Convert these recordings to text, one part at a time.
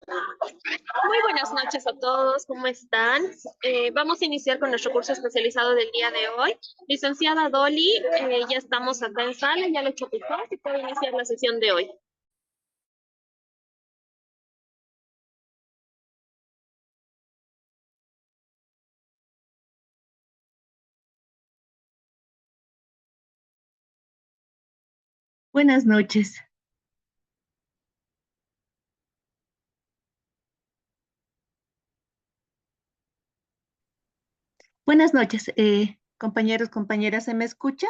Muy buenas noches a todos, ¿cómo están? Vamos a iniciar con nuestro curso especializado del día de hoy. Licenciada Dolly, ya estamos acá en sala, ya lo he hecho picar y puedo iniciar la sesión de hoy. Buenas noches. Buenas noches, compañeros, compañeras, ¿se me escucha?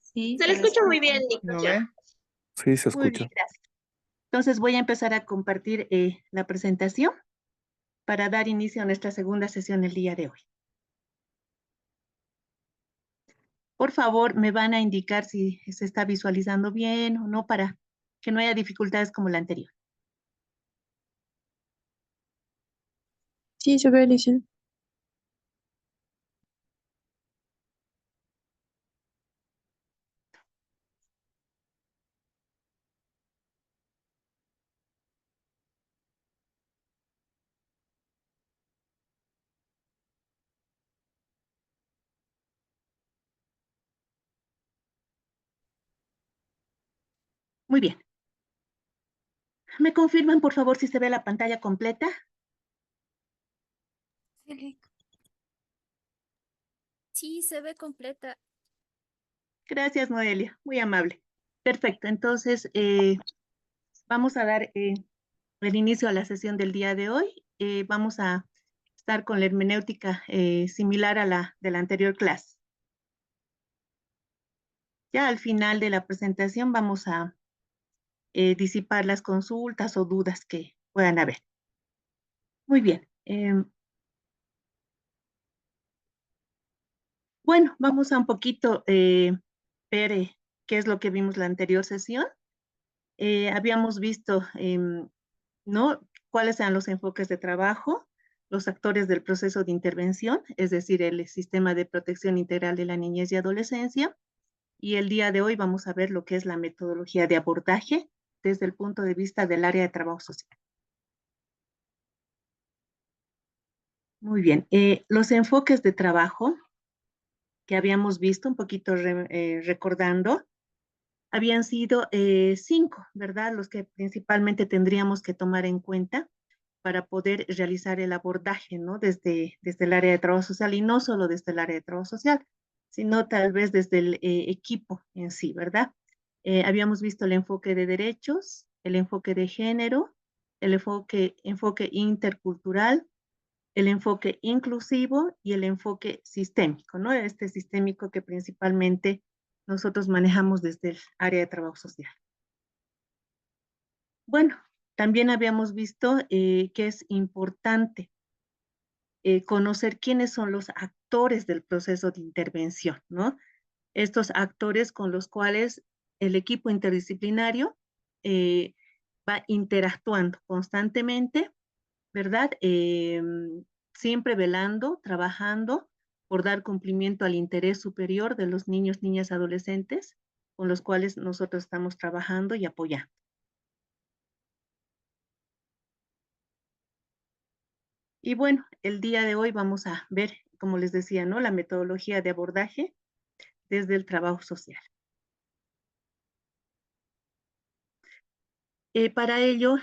Sí, Se le se le escucha muy escucha. bien, ¿Lo licenciada. ve? Sí, se Muy bien, escucha. gracias. Entonces voy a empezar a compartir la presentación para dar inicio a nuestra segunda sesión el día de hoy. Por favor, me van a indicar si se está visualizando bien o no para que no haya dificultades como la anterior. Sí, se ve, Alicia. Muy bien. ¿Me confirman, por favor, si se ve la pantalla completa? Sí, se ve completa. Gracias, Noelia. Muy amable. Perfecto. Entonces, vamos a dar el inicio a la sesión del día de hoy. Vamos a estar con la hermenéutica similar a la de la anterior clase. Ya al final de la presentación vamos a disipar las consultas o dudas que puedan haber. Muy bien. Bueno, vamos a un poquito ver qué es lo que vimos la anterior sesión. Habíamos visto, ¿no? Cuáles eran los enfoques de trabajo, los actores del proceso de intervención, es decir, el sistema de protección integral de la niñez y adolescencia. Y el día de hoy vamos a ver lo que es la metodología de abordaje desde el punto de vista del área de trabajo social. Muy bien, los enfoques de trabajo que habíamos visto, un poquito recordando, habían sido 5, ¿verdad? Los que principalmente tendríamos que tomar en cuenta para poder realizar el abordaje, ¿no? Desde el área de trabajo social y no solo desde el área de trabajo social, sino tal vez desde el equipo en sí, ¿verdad? Habíamos visto el enfoque de derechos, el enfoque de género, el enfoque intercultural, el enfoque inclusivo y el enfoque sistémico, ¿no? Este sistémico que principalmente nosotros manejamos desde el área de trabajo social. Bueno, también habíamos visto que es importante conocer quiénes son los actores del proceso de intervención, ¿no? Estos actores con los cuales el equipo interdisciplinario eh, va interactuando constantemente, ¿verdad? Siempre velando, trabajando por dar cumplimiento al interés superior de los niños, niñas, adolescentes con los cuales nosotros estamos trabajando y apoyando. Y bueno, el día de hoy vamos a ver, como les decía, ¿no? La metodología de abordaje desde el trabajo social. Para ello,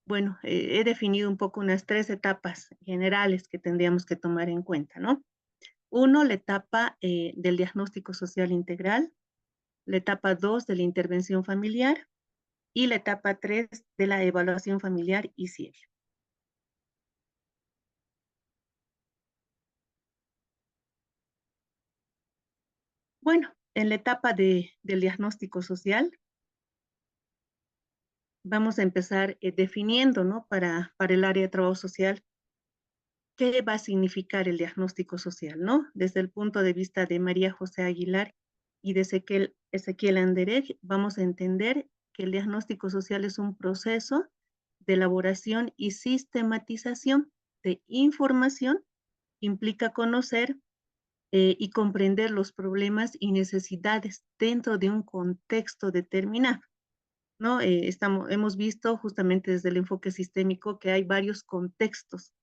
bueno, he definido un poco unas 3 etapas generales que tendríamos que tomar en cuenta, ¿no? Uno, la etapa del diagnóstico social integral, la etapa 2 de la intervención familiar y la etapa 3 de la evaluación familiar y cierre. Bueno, en la etapa del diagnóstico social, vamos a empezar definiendo, ¿no? Para el área de trabajo social, qué va a significar el diagnóstico social, ¿no? Desde el punto de vista de María José Aguilar y de Ezequiel Andereg, vamos a entender que el diagnóstico social es un proceso de elaboración y sistematización de información que implica conocer y comprender los problemas y necesidades dentro de un contexto determinado. ¿no? Hemos visto justamente desde el enfoque sistémico que hay varios contextos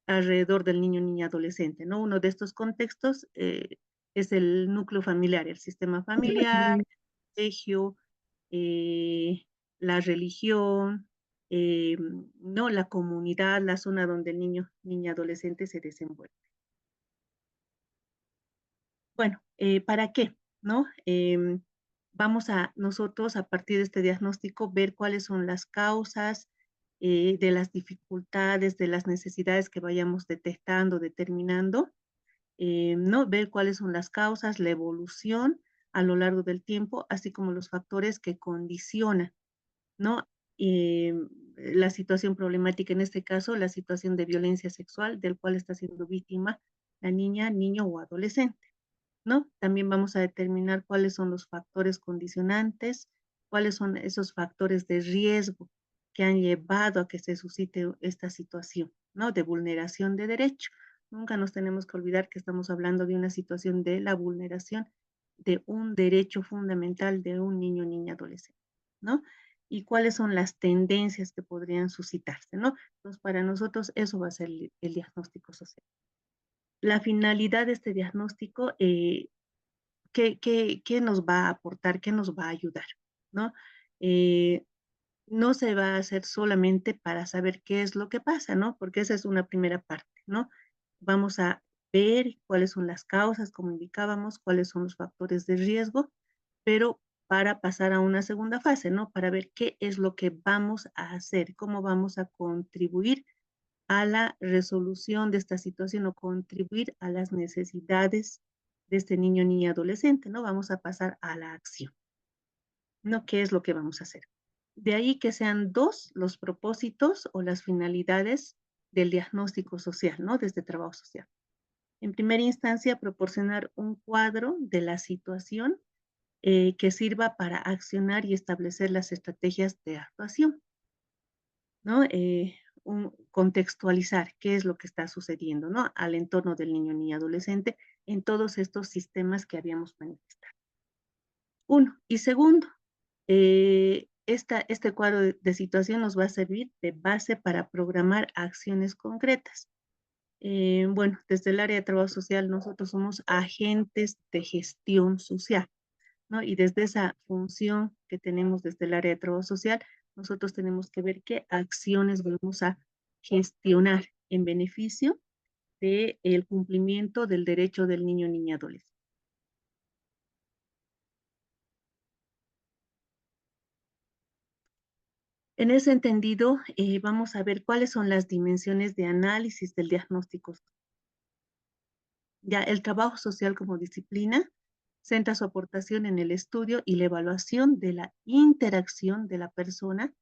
alrededor del niño, niña, adolescente, ¿no? Uno de estos contextos es el núcleo familiar, el sistema familiar, el colegio, eh, la religión, ¿no? La comunidad, la zona donde el niño, niña, adolescente se desenvuelve. Bueno, ¿para qué? ¿No? Vamos a nosotros, a partir de este diagnóstico, ver cuáles son las causas de las dificultades, de las necesidades que vayamos detectando, determinando, ¿no? Ver cuáles son las causas, la evolución a lo largo del tiempo, así como los factores que condicionan, ¿no? La situación problemática, en este caso, la situación de violencia sexual del cual está siendo víctima la niña, niño o adolescente, ¿no? También vamos a determinar cuáles son los factores condicionantes, cuáles son esos factores de riesgo que han llevado a que se suscite esta situación, ¿no? De vulneración de derecho. Nunca nos tenemos que olvidar que estamos hablando de una situación de la vulneración de un derecho fundamental de un niño, niña, adolescente, ¿no? Y cuáles son las tendencias que podrían suscitarse, ¿no? Entonces, para nosotros eso va a ser el diagnóstico social. La finalidad de este diagnóstico, ¿qué nos va a aportar? ¿Qué nos va a ayudar? ¿No? Eh, no se va a hacer solamente para saber qué es lo que pasa, ¿no? Porque esa es una primera parte, ¿no? Vamos a ver cuáles son las causas, como indicábamos, cuáles son los factores de riesgo, pero para pasar a una segunda fase, ¿no? Para ver qué es lo que vamos a hacer, cómo vamos a contribuir a la resolución de esta situación o contribuir a las necesidades de este niño, niña, adolescente, ¿no? Vamos a pasar a la acción, ¿no? ¿Qué es lo que vamos a hacer? De ahí que sean dos los propósitos o las finalidades del diagnóstico social, ¿no? De este trabajo social. En primera instancia, proporcionar un cuadro de la situación que sirva para accionar y establecer las estrategias de actuación, ¿no? Contextualizar qué es lo que está sucediendo, ¿no? Al entorno del niño, niña, adolescente en todos estos sistemas que habíamos manifestado. Uno. Y segundo, este cuadro de situación nos va a servir de base para programar acciones concretas. Bueno, desde el área de trabajo social nosotros somos agentes de gestión social, ¿no? Y desde esa función que tenemos desde el área de trabajo social, nosotros tenemos que ver qué acciones vamos a gestionar en beneficio del cumplimiento del derecho del niño, niña, adolescente. En ese entendido, vamos a ver cuáles son las dimensiones de análisis del diagnóstico. Ya el trabajo social como disciplina centra su aportación en el estudio y la evaluación de la interacción de la persona,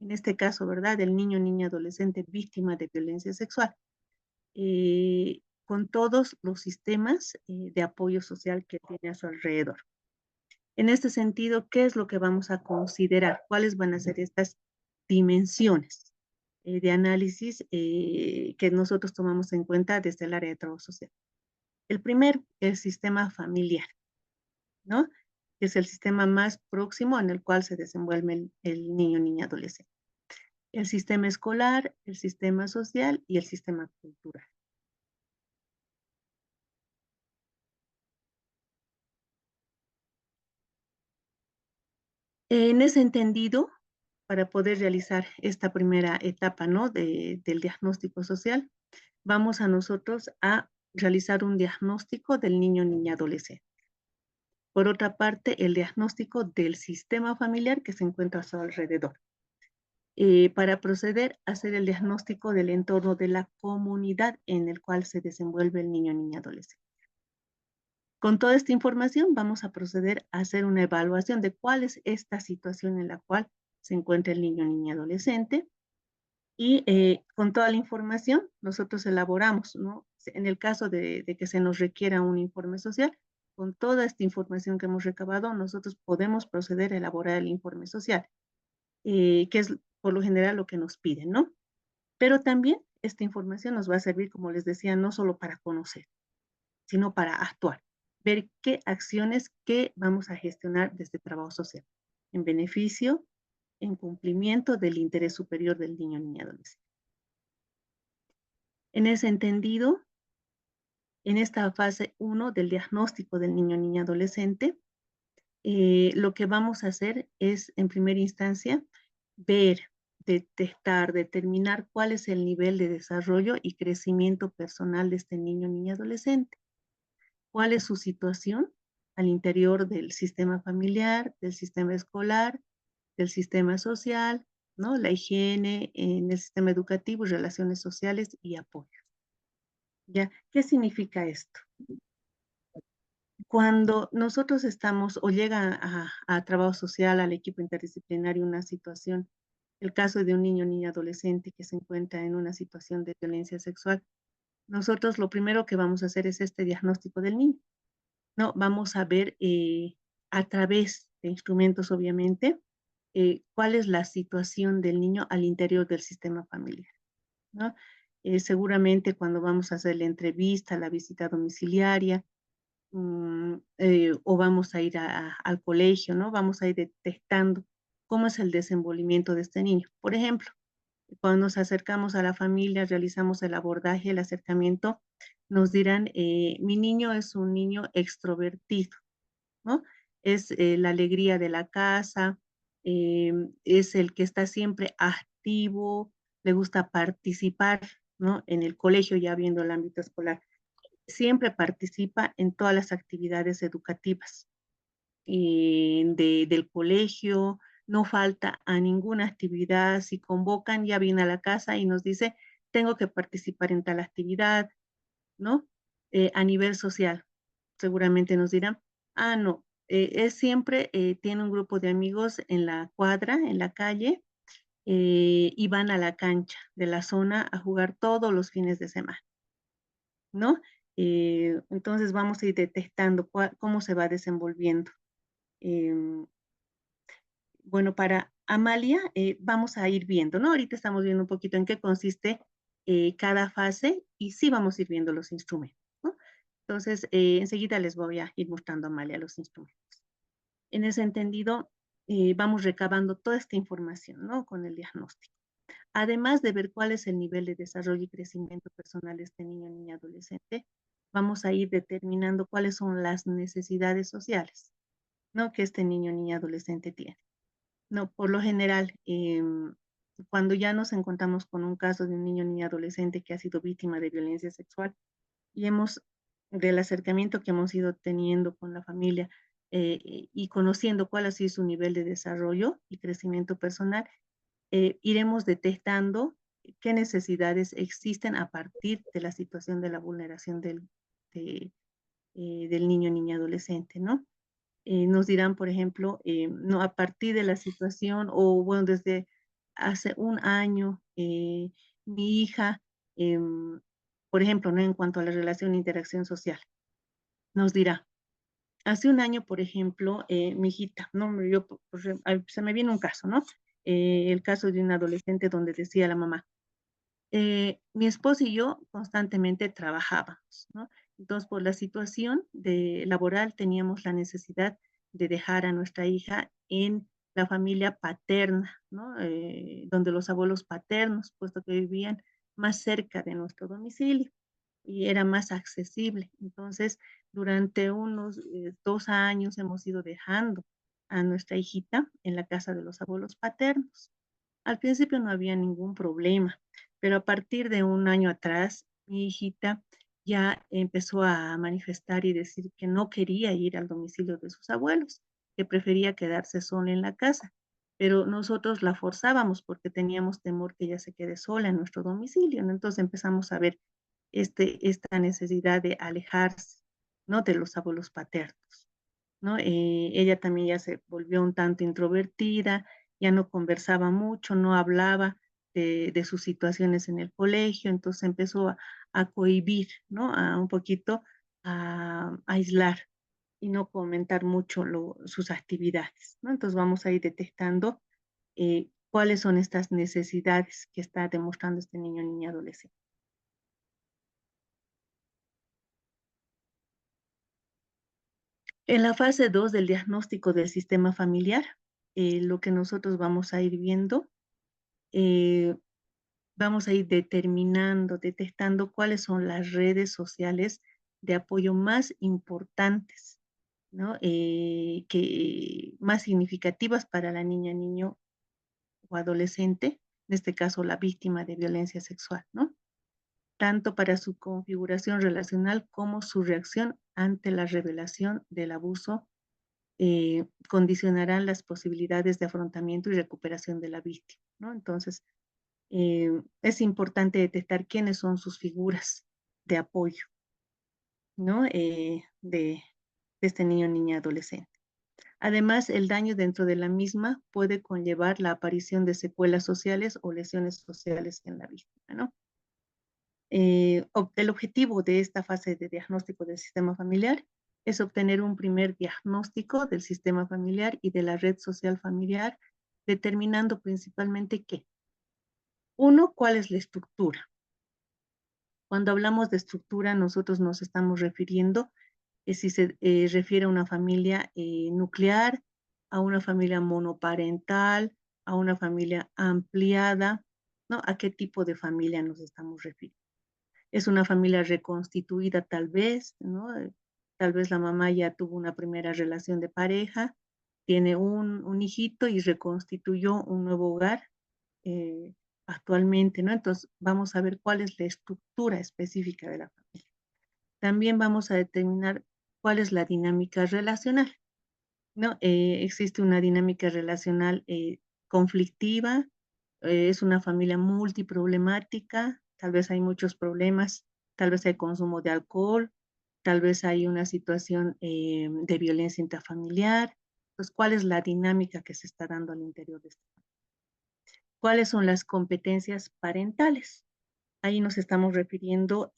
en este caso, ¿verdad?, del niño, niña, adolescente víctima de violencia sexual, con todos los sistemas de apoyo social que tiene a su alrededor. En este sentido, ¿qué es lo que vamos a considerar? ¿Cuáles van a ser estas dimensiones de análisis que nosotros tomamos en cuenta desde el área de trabajo social? El primero, el sistema familiar, ¿no? Que es el sistema más próximo en el cual se desenvuelve el niño, niña, adolescente. El sistema escolar, el sistema social y el sistema cultural. En ese entendido, para poder realizar esta primera etapa, ¿no? Del diagnóstico social, vamos a nosotros a realizar un diagnóstico del niño, niña, adolescente. Por otra parte, el diagnóstico del sistema familiar que se encuentra a su alrededor. Para proceder a hacer el diagnóstico del entorno de la comunidad en el cual se desenvuelve el niño, niña, adolescente. Con toda esta información vamos a proceder a hacer una evaluación de cuál es esta situación en la cual se encuentra el niño, niña, adolescente. Y con toda la información nosotros elaboramos, ¿no? En el caso de que se nos requiera un informe social, con toda esta información que hemos recabado, nosotros podemos proceder a elaborar el informe social, que es por lo general lo que nos piden, ¿no? Pero también esta información nos va a servir, como les decía, no solo para conocer, sino para actuar, ver qué acciones que vamos a gestionar desde trabajo social, en beneficio en cumplimiento del interés superior del niño, niña, adolescente. En ese entendido, en esta fase 1 del diagnóstico del niño, niña, adolescente, lo que vamos a hacer es, en primera instancia, ver, detectar, determinar cuál es el nivel de desarrollo y crecimiento personal de este niño, niña, adolescente. Cuál es su situación al interior del sistema familiar, del sistema escolar, del sistema social, ¿no? La higiene en el sistema educativo, relaciones sociales y apoyo. ¿Ya? ¿Qué significa esto? Cuando nosotros estamos o llega a trabajo social, al equipo interdisciplinario, una situación, el caso de un niño, niña, adolescente que se encuentra en una situación de violencia sexual, nosotros lo primero que vamos a hacer es este diagnóstico del niño, ¿no? Vamos a ver a través de instrumentos, obviamente, cuál es la situación del niño al interior del sistema familiar, ¿no? Seguramente cuando vamos a hacer la entrevista, la visita domiciliaria, o vamos a ir al colegio, ¿no? Vamos a ir detectando cómo es el desenvolvimiento de este niño. Por ejemplo, cuando nos acercamos a la familia, realizamos el abordaje, el acercamiento, nos dirán, mi niño es un niño extrovertido, ¿no? Es la alegría de la casa, es el que está siempre activo, le gusta participar, ¿no? En el colegio, ya viendo el ámbito escolar, siempre participa en todas las actividades educativas del colegio, no falta a ninguna actividad, si convocan, ya viene a la casa y nos dice, tengo que participar en tal actividad, ¿no? A nivel social, seguramente nos dirán, no, es siempre, tiene un grupo de amigos en la cuadra, en la calle, y van a la cancha de la zona a jugar todos los fines de semana, ¿no? Entonces vamos a ir detectando cómo se va desenvolviendo. Em, bueno, para Amalia, vamos a ir viendo, ¿no? Ahorita estamos viendo un poquito en qué consiste cada fase y sí vamos a ir viendo los instrumentos, ¿no? Entonces, enseguida les voy a ir mostrando a Amalia los instrumentos. En ese entendido, vamos recabando toda esta información, ¿no? Con el diagnóstico. Además de ver cuál es el nivel de desarrollo y crecimiento personal de este niño, niña, adolescente, vamos a ir determinando cuáles son las necesidades sociales, ¿no? Que este niño, niña, adolescente tiene. No, por lo general, cuando ya nos encontramos con un caso de un niño, niña, adolescente que ha sido víctima de violencia sexual y del acercamiento que hemos ido teniendo con la familia y conociendo cuál ha sido su nivel de desarrollo y crecimiento personal, iremos detectando qué necesidades existen a partir de la situación de la vulneración del niño, niña, adolescente, ¿no? Nos dirán, por ejemplo, no, a partir de la situación o bueno, desde hace un año, mi hija, por ejemplo, ¿no? En cuanto a la relación e interacción social, nos dirá, hace un año, por ejemplo, mi hijita, ¿no? Se me viene un caso, ¿no? El caso de un adolescente donde decía la mamá, mi esposo y yo constantemente trabajábamos, ¿no? Entonces, por la situación laboral teníamos la necesidad de dejar a nuestra hija en la familia paterna, ¿no? Donde los abuelos paternos, puesto que vivían más cerca de nuestro domicilio y era más accesible. Entonces, durante unos 2 años hemos ido dejando a nuestra hijita en la casa de los abuelos paternos. Al principio no había ningún problema, pero a partir de un año atrás, mi hijita ya empezó a manifestar y decir que no quería ir al domicilio de sus abuelos, que prefería quedarse sola en la casa. Pero nosotros la forzábamos porque teníamos temor que ella se quede sola en nuestro domicilio, ¿no? Entonces empezamos a ver esta necesidad de alejarse, ¿no? De los abuelos paternos, ¿no? Ella también ya se volvió un tanto introvertida, ya no conversaba mucho, no hablaba de sus situaciones en el colegio, entonces empezó a cohibir, ¿no? A un poquito a aislar y no comentar mucho sus actividades, ¿no? Entonces vamos a ir detectando cuáles son estas necesidades que está demostrando este niño, niña, adolescente. En la fase 2 del diagnóstico del sistema familiar, lo que nosotros vamos a ir viendo, vamos a ir determinando, detectando cuáles son las redes sociales de apoyo más importantes, ¿no? Que más significativas para la niña, niño o adolescente, en este caso la víctima de violencia sexual, ¿no? Tanto para su configuración relacional como su reacción ante la revelación del abuso, condicionarán las posibilidades de afrontamiento y recuperación de la víctima, ¿no? Entonces, es importante detectar quiénes son sus figuras de apoyo, ¿no? De este niño, niña, adolescente. Además, el daño dentro de la misma puede conllevar la aparición de secuelas sociales o lesiones sociales en la víctima, ¿no? El objetivo de esta fase de diagnóstico del sistema familiar es obtener un primer diagnóstico del sistema familiar y de la red social familiar, determinando principalmente qué. Uno, cuál es la estructura. Cuando hablamos de estructura, nosotros nos estamos refiriendo, si se refiere a una familia nuclear, a una familia monoparental, a una familia ampliada, ¿no? ¿A qué tipo de familia nos estamos refiriendo? Es una familia reconstituida tal vez, ¿no? Tal vez la mamá ya tuvo una primera relación de pareja, tiene un hijito y reconstituyó un nuevo hogar eh, actualmente, ¿no? Entonces vamos a ver cuál es la estructura específica de la familia. También vamos a determinar cuál es la dinámica relacional, ¿no? Existe una dinámica relacional conflictiva, es una familia multiproblemática, tal vez hay muchos problemas, tal vez hay consumo de alcohol, tal vez hay una situación de violencia intrafamiliar. Entonces, ¿cuál es la dinámica que se está dando al interior de esta familia? ¿Cuáles son las competencias parentales? Ahí nos estamos refiriendo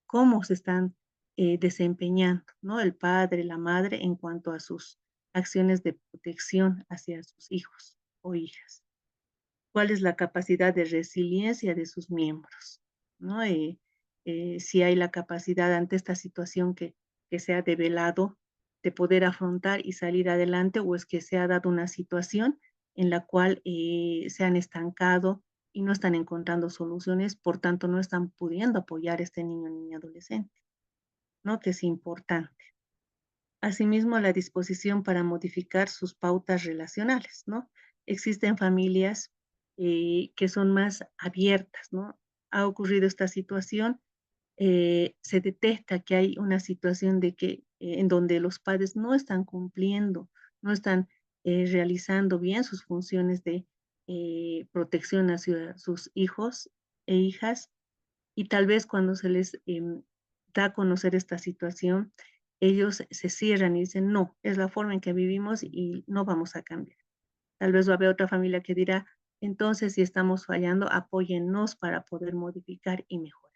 cómo se están desempeñando, ¿no? El padre, la madre en cuanto a sus acciones de protección hacia sus hijos o hijas. ¿Cuál es la capacidad de resiliencia de sus miembros? ¿No? Si hay la capacidad ante esta situación que se ha develado de poder afrontar y salir adelante, o es que se ha dado una situación en la cual se han estancado y no están encontrando soluciones, por tanto no están pudiendo apoyar a este niño o niña adolescente, ¿no? Que es importante. Asimismo, la disposición para modificar sus pautas relacionales, ¿no? Existen familias que son más abiertas, ¿no? Ha ocurrido esta situación, se detecta que hay una situación de que en donde los padres no están cumpliendo, no están realizando bien sus funciones de protección hacia sus hijos e hijas, y tal vez cuando se les da a conocer esta situación, ellos se cierran y dicen, no, es la forma en que vivimos y no vamos a cambiar. Tal vez va a haber otra familia que dirá, entonces si estamos fallando, apóyennos para poder modificar y mejorar.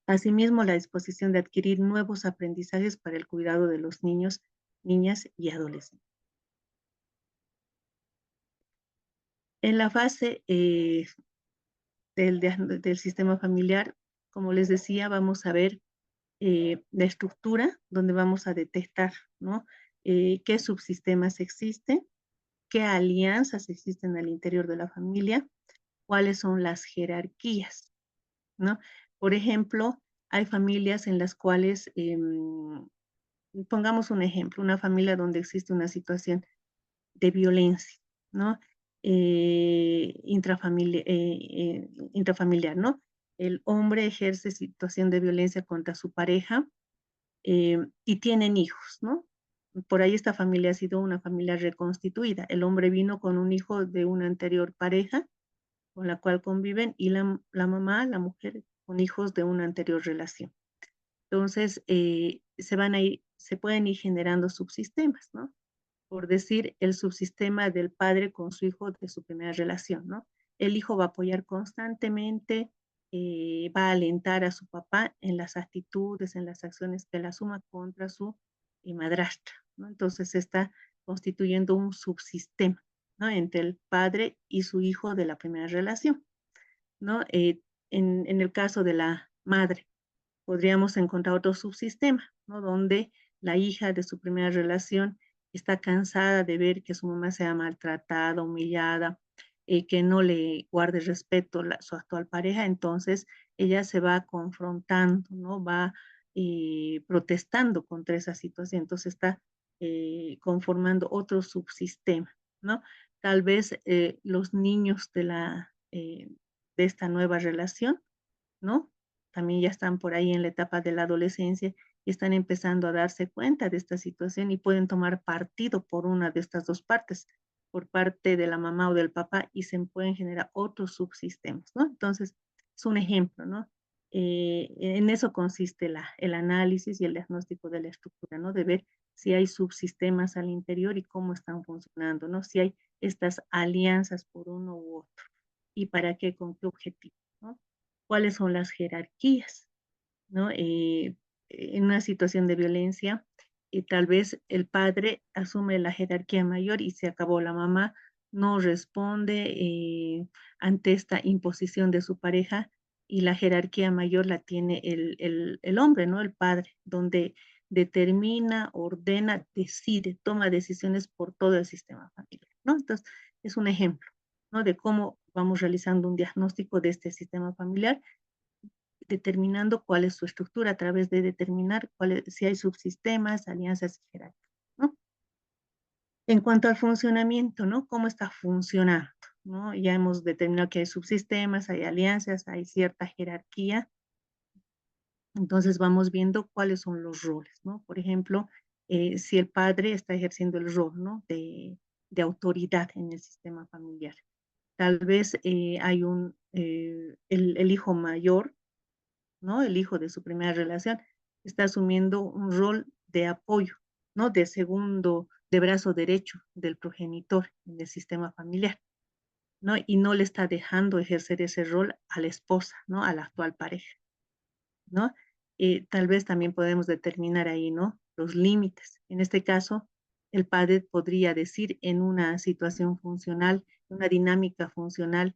Asimismo, la disposición de adquirir nuevos aprendizajes para el cuidado de los niños, niñas y adolescentes. En la fase del sistema familiar, como les decía, vamos a ver la estructura, donde vamos a detectar, ¿no? Qué subsistemas existen, qué alianzas existen al interior de la familia, cuáles son las jerarquías, ¿no? Por ejemplo, hay familias en las cuales, pongamos un ejemplo, una familia donde existe una situación de violencia, ¿no? Intrafamiliar, ¿no? El hombre ejerce situación de violencia contra su pareja y tienen hijos, ¿no? Por ahí esta familia ha sido una familia reconstituida. El hombre vino con un hijo de una anterior pareja con la cual conviven y la mamá, la mujer, con hijos de una anterior relación. Entonces, se pueden ir generando subsistemas, ¿no? Por decir, el subsistema del padre con su hijo de su primera relación, ¿no? El hijo va a apoyar constantemente, va a alentar a su papá en las actitudes, en las acciones que él asuma contra su madrastra, ¿no? Entonces se está constituyendo un subsistema, ¿no? Entre el padre y su hijo de la primera relación, ¿no? En el caso de la madre, podríamos encontrar otro subsistema, ¿no? Donde la hija de su primera relación está cansada de ver que su mamá sea maltratada, humillada, que no le guarde respeto su actual pareja, entonces ella se va confrontando, ¿no? Va protestando contra esa situación, entonces está conformando otro subsistema, ¿no? Tal vez los niños de esta nueva relación, ¿no? También ya están por ahí en la etapa de la adolescencia y están empezando a darse cuenta de esta situación y pueden tomar partido por una de estas dos partes, por parte de la mamá o del papá, y se pueden generar otros subsistemas, ¿no? Entonces, es un ejemplo, ¿no? En eso consiste el análisis y el diagnóstico de la estructura, ¿no? De ver si hay subsistemas al interior y cómo están funcionando, ¿no? Si hay estas alianzas por uno u otro y para qué, con qué objetivo, ¿no? Cuáles son las jerarquías, ¿no? En una situación de violencia, y tal vez el padre asume la jerarquía mayor y se acabó. La mamá no responde ante esta imposición de su pareja y la jerarquía mayor la tiene el hombre, ¿no? El padre, donde determina, ordena, decide, toma decisiones por todo el sistema familiar, ¿no? Entonces, es un ejemplo, ¿no? De cómo vamos realizando un diagnóstico de este sistema familiar, determinando cuál es su estructura a través de determinar si hay subsistemas, alianzas y jerarquías, ¿no? En cuanto al funcionamiento, ¿no? ¿Cómo está funcionando? ¿No? Ya hemos determinado que hay subsistemas, hay alianzas, hay cierta jerarquía. Entonces vamos viendo cuáles son los roles, ¿no? Por ejemplo, si el padre está ejerciendo el rol, ¿no? De autoridad en el sistema familiar. Tal vez hay el hijo mayor, ¿no? El hijo de su primera relación está asumiendo un rol de apoyo, ¿no? De segundo, de brazo derecho del progenitor en el sistema familiar, ¿no? Y no le está dejando ejercer ese rol a la esposa, ¿no? A la actual pareja, ¿no? Tal vez también podemos determinar ahí, ¿no? Los límites. En este caso, el padre podría decir en una situación funcional, una dinámica funcional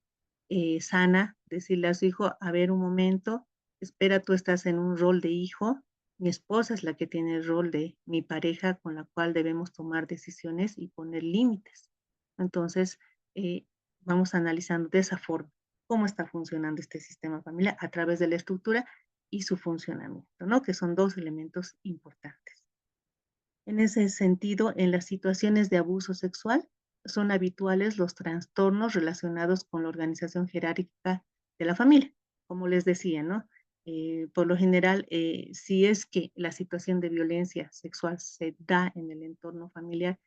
sana, decirle a su hijo, a ver un momento, espera, tú estás en un rol de hijo, mi esposa es la que tiene el rol de mi pareja con la cual debemos tomar decisiones y poner límites. Entonces, eh, vamos analizando de esa forma cómo está funcionando este sistema familiar a través de la estructura y su funcionamiento, ¿no? Que son dos elementos importantes. En ese sentido, en las situaciones de abuso sexual, son habituales los trastornos relacionados con la organización jerárquica de la familia, como les decía, ¿no? Por lo general, si es que la situación de violencia sexual se da en el entorno familiar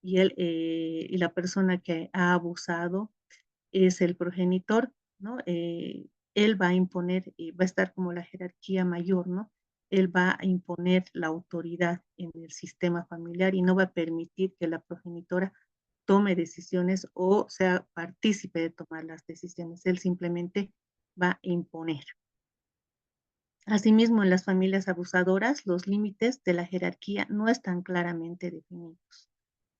y la persona que ha abusado es el progenitor, ¿no? Él va a imponer, va a estar como la jerarquía mayor, ¿no? Él va a imponer la autoridad en el sistema familiar y no va a permitir que la progenitora tome decisiones o sea partícipe de tomar las decisiones. Él simplemente va a imponer. Asimismo, en las familias abusadoras, los límites de la jerarquía no están claramente definidos,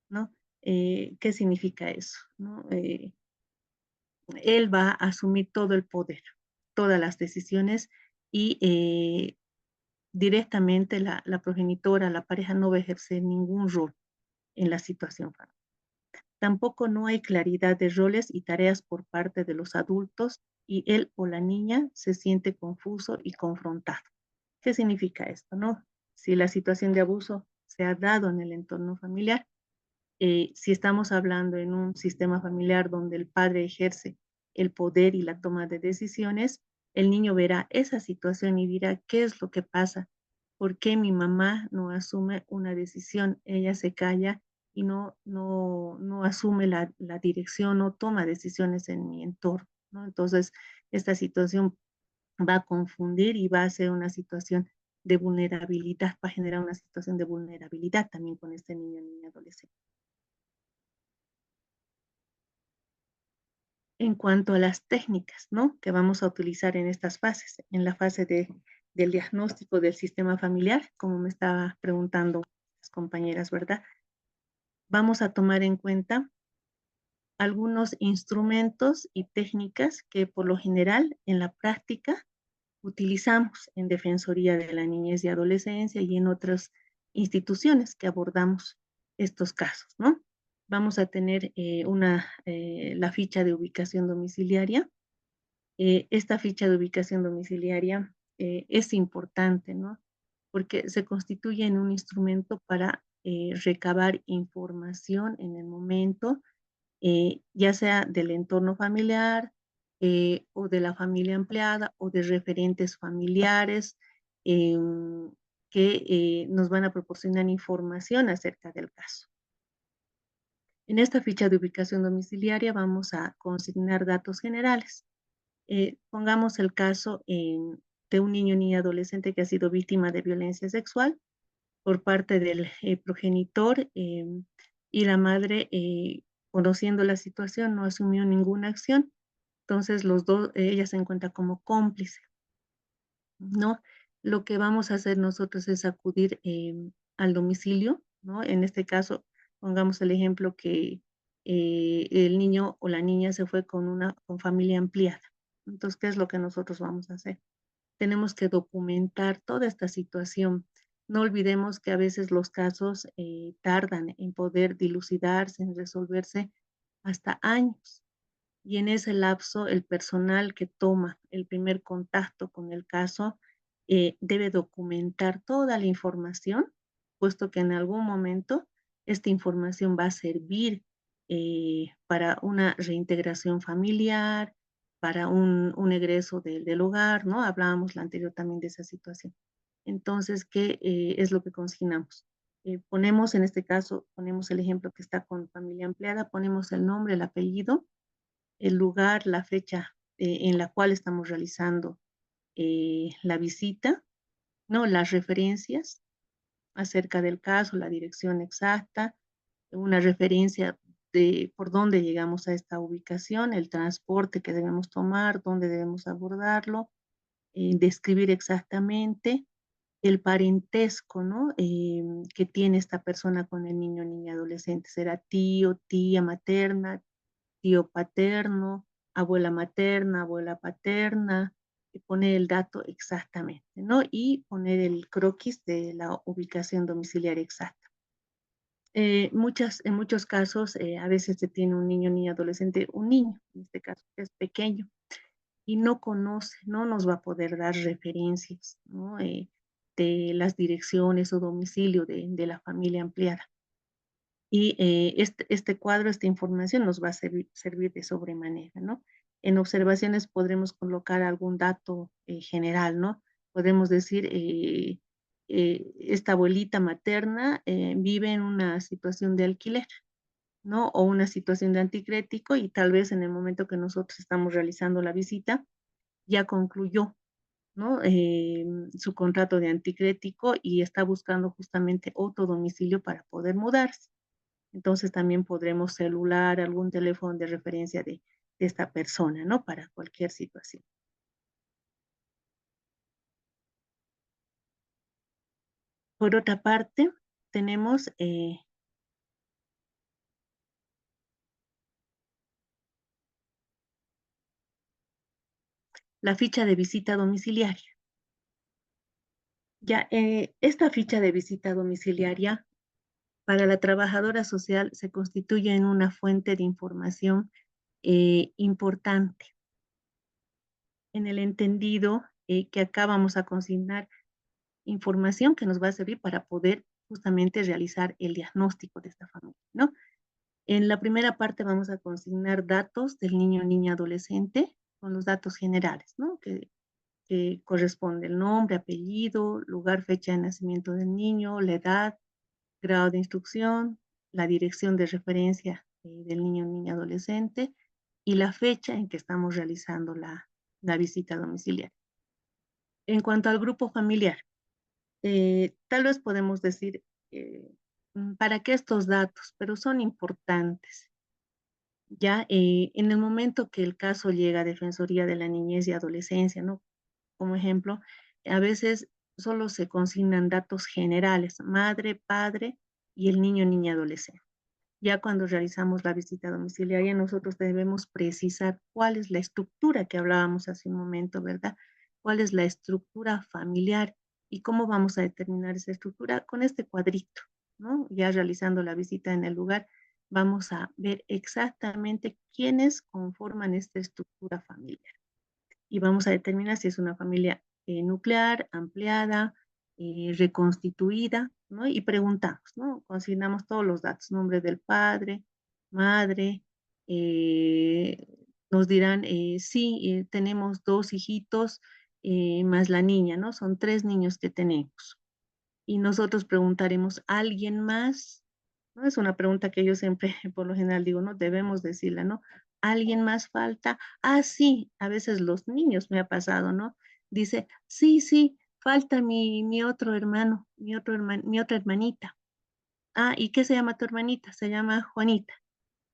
¿no? ¿Qué significa eso? ¿No? Él va a asumir todo el poder, todas las decisiones y directamente la progenitora, la pareja no va a ejercer ningún rol en la situación familiar. Tampoco no hay claridad de roles y tareas por parte de los adultos y él o la niña se siente confuso y confrontado. ¿Qué significa esto? ¿No? Si la situación de abuso se ha dado en el entorno familiar, si estamos hablando en un sistema familiar donde el padre ejerce el poder y la toma de decisiones, el niño verá esa situación y dirá, ¿qué es lo que pasa? ¿Por qué mi mamá no asume una decisión? Ella se calla y no asume la dirección, no toma decisiones en mi entorno, ¿no? Entonces, esta situación va a confundir y va a ser una situación de vulnerabilidad, va a generar una situación de vulnerabilidad también con este niño, niña, adolescente. En cuanto a las técnicas, ¿no? Que vamos a utilizar en estas fases, en la fase del diagnóstico del sistema familiar, como me estaba preguntando las compañeras, ¿verdad? Vamos a tomar en cuenta algunos instrumentos y técnicas que por lo general en la práctica utilizamos en Defensoría de la Niñez y Adolescencia y en otras instituciones que abordamos estos casos, ¿no? Vamos a tener la ficha de ubicación domiciliaria. Esta ficha de ubicación domiciliaria es importante, ¿no? Porque se constituye en un instrumento para recabar información en el momento, ya sea del entorno familiar o de la familia empleada o de referentes familiares que nos van a proporcionar información acerca del caso. En esta ficha de ubicación domiciliaria vamos a consignar datos generales. Pongamos el caso de un niño ni adolescente que ha sido víctima de violencia sexual por parte del progenitor y la madre, conociendo la situación, no asumió ninguna acción. Entonces, los dos, ella se encuentra como cómplice, ¿no? Lo que vamos a hacer nosotros es acudir al domicilio, ¿no? En este caso, pongamos el ejemplo que el niño o la niña se fue con familia ampliada. Entonces, ¿qué es lo que nosotros vamos a hacer? Tenemos que documentar toda esta situación. No olvidemos que a veces los casos tardan en poder dilucidarse, en resolverse hasta años. Y en ese lapso, el personal que toma el primer contacto con el caso debe documentar toda la información, puesto que en algún momento esta información va a servir para una reintegración familiar, para un egreso del hogar, ¿no? Hablábamos la anterior también de esa situación. Entonces, ¿qué es lo que consignamos? Ponemos, en este caso, ponemos el ejemplo que está con familia empleada, ponemos el nombre, el apellido, el lugar, la fecha en la cual estamos realizando la visita, ¿no? Las referencias acerca del caso, la dirección exacta, una referencia de por dónde llegamos a esta ubicación, el transporte que debemos tomar, dónde debemos abordarlo, describir exactamente el parentesco, ¿no? Que tiene esta persona con el niño, niña, adolescente. Será tío, tía materna, tío paterno, abuela materna, abuela paterna, y poner el dato exactamente, ¿no? Y poner el croquis de la ubicación domiciliaria exacta. En muchos casos, a veces se tiene un niño, niña, adolescente, un niño, en este caso, que es pequeño, y no conoce, no nos va a poder dar referencias, ¿no? De las direcciones o domicilio de la familia ampliada. Y este cuadro, esta información nos va a servir de sobremanera, ¿no? En observaciones podremos colocar algún dato general, ¿no? Podemos decir, esta abuelita materna vive en una situación de alquiler, ¿no? O una situación de anticrético y tal vez en el momento que nosotros estamos realizando la visita ya concluyó, ¿no? Su contrato de anticrético y está buscando justamente otro domicilio para poder mudarse. Entonces también podremos celular algún teléfono de referencia de esta persona, ¿no? Para cualquier situación. Por otra parte, tenemos la ficha de visita domiciliaria. Ya, esta ficha de visita domiciliaria para la trabajadora social se constituye en una fuente de información importante, en el entendido que acá vamos a consignar información que nos va a servir para poder justamente realizar el diagnóstico de esta familia, ¿no? En la primera parte vamos a consignar datos del niño, niña, adolescente, con los datos generales, ¿no? Que corresponde el nombre, apellido, lugar, fecha de nacimiento del niño, la edad, grado de instrucción, la dirección de referencia del niño, niña, adolescente y la fecha en que estamos realizando la visita domiciliaria. En cuanto al grupo familiar, tal vez podemos decir, ¿para qué estos datos? Pero son importantes. Ya en el momento que el caso llega a Defensoría de la Niñez y Adolescencia, ¿no? Como ejemplo, a veces solo se consignan datos generales, madre, padre y el niño, niña, adolescente. Ya cuando realizamos la visita domiciliaria, nosotros debemos precisar cuál es la estructura que hablábamos hace un momento, ¿verdad? ¿Cuál es la estructura familiar y cómo vamos a determinar esa estructura? Con este cuadrito, ¿no? Ya realizando la visita en el lugar, vamos a ver exactamente quiénes conforman esta estructura familiar. Y vamos a determinar si es una familia nuclear, ampliada, reconstituida, ¿no? Y preguntamos, ¿no? Consignamos todos los datos, nombre del padre, madre, eh, nos dirán, sí, tenemos 2 hijitos más la niña, ¿no? Son 3 niños que tenemos. Y nosotros preguntaremos, ¿alguien más? ¿No? Es una pregunta que yo siempre, por lo general, digo, no debemos decirla, ¿no? ¿Alguien más falta? Ah, sí, a veces los niños me ha pasado, ¿no? Dice, sí, sí, falta mi otro hermano, mi otra hermanita. Ah, ¿y qué se llama tu hermanita? Se llama Juanita.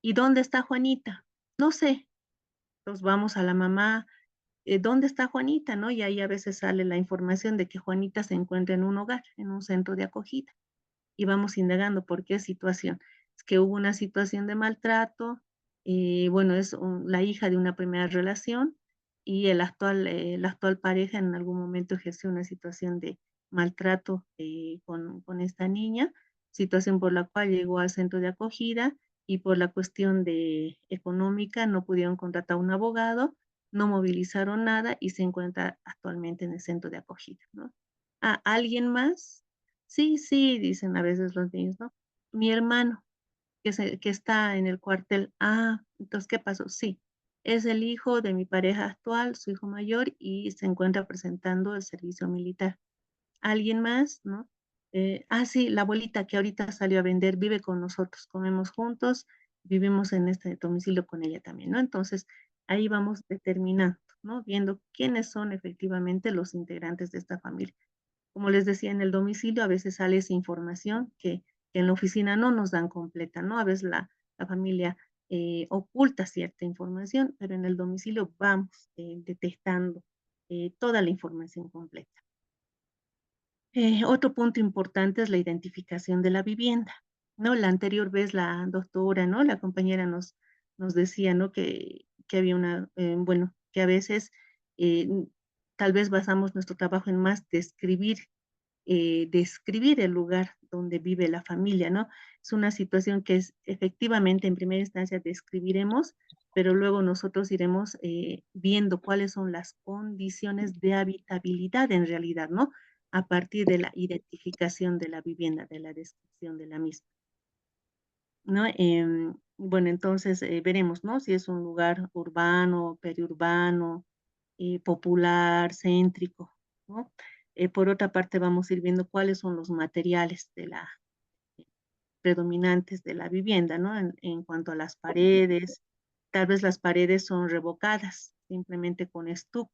¿Y dónde está Juanita? No sé. Entonces vamos a la mamá, ¿dónde está Juanita? ¿No? Y ahí a veces sale la información de que Juanita se encuentra en un hogar, en un centro de acogida y vamos indagando por qué situación. Es que hubo una situación de maltrato, bueno, es la hija de una primera relación y la actual pareja en algún momento ejerció una situación de maltrato con esta niña, situación por la cual llegó al centro de acogida y por la cuestión de económica no pudieron contratar un abogado, no movilizaron nada y se encuentra actualmente en el centro de acogida, ¿no? ¿A alguien más? Sí, sí, dicen a veces los niños, ¿no? Mi hermano, que está en el cuartel. Ah, entonces, ¿qué pasó? Sí, es el hijo de mi pareja actual, su hijo mayor, y se encuentra presentando el servicio militar. ¿Alguien más? ¿No? Sí, la abuelita que ahorita salió a vender vive con nosotros, comemos juntos, vivimos en este domicilio con ella también, ¿no? Entonces, ahí vamos determinando, ¿no? Viendo quiénes son efectivamente los integrantes de esta familia. Como les decía, en el domicilio a veces sale esa información que en la oficina no nos dan completa, ¿no? A veces la familia oculta cierta información, pero en el domicilio vamos detectando toda la información completa. Otro punto importante es la identificación de la vivienda, ¿no? La anterior vez la doctora, ¿no? La compañera nos decía, ¿no? Que había bueno, que a veces eh, tal vez basamos nuestro trabajo en más describir el lugar donde vive la familia, ¿no? Es una situación que es efectivamente en primera instancia describiremos, pero luego nosotros iremos viendo cuáles son las condiciones de habitabilidad en realidad, ¿no? A partir de la identificación de la vivienda, de la descripción de la misma, ¿no? Bueno, entonces veremos, ¿no? Si es un lugar urbano, periurbano, popular, céntrico, ¿no? Por otra parte, vamos a ir viendo cuáles son los materiales predominantes de la vivienda, ¿no? En cuanto a las paredes, tal vez las paredes son revocadas simplemente con estuco,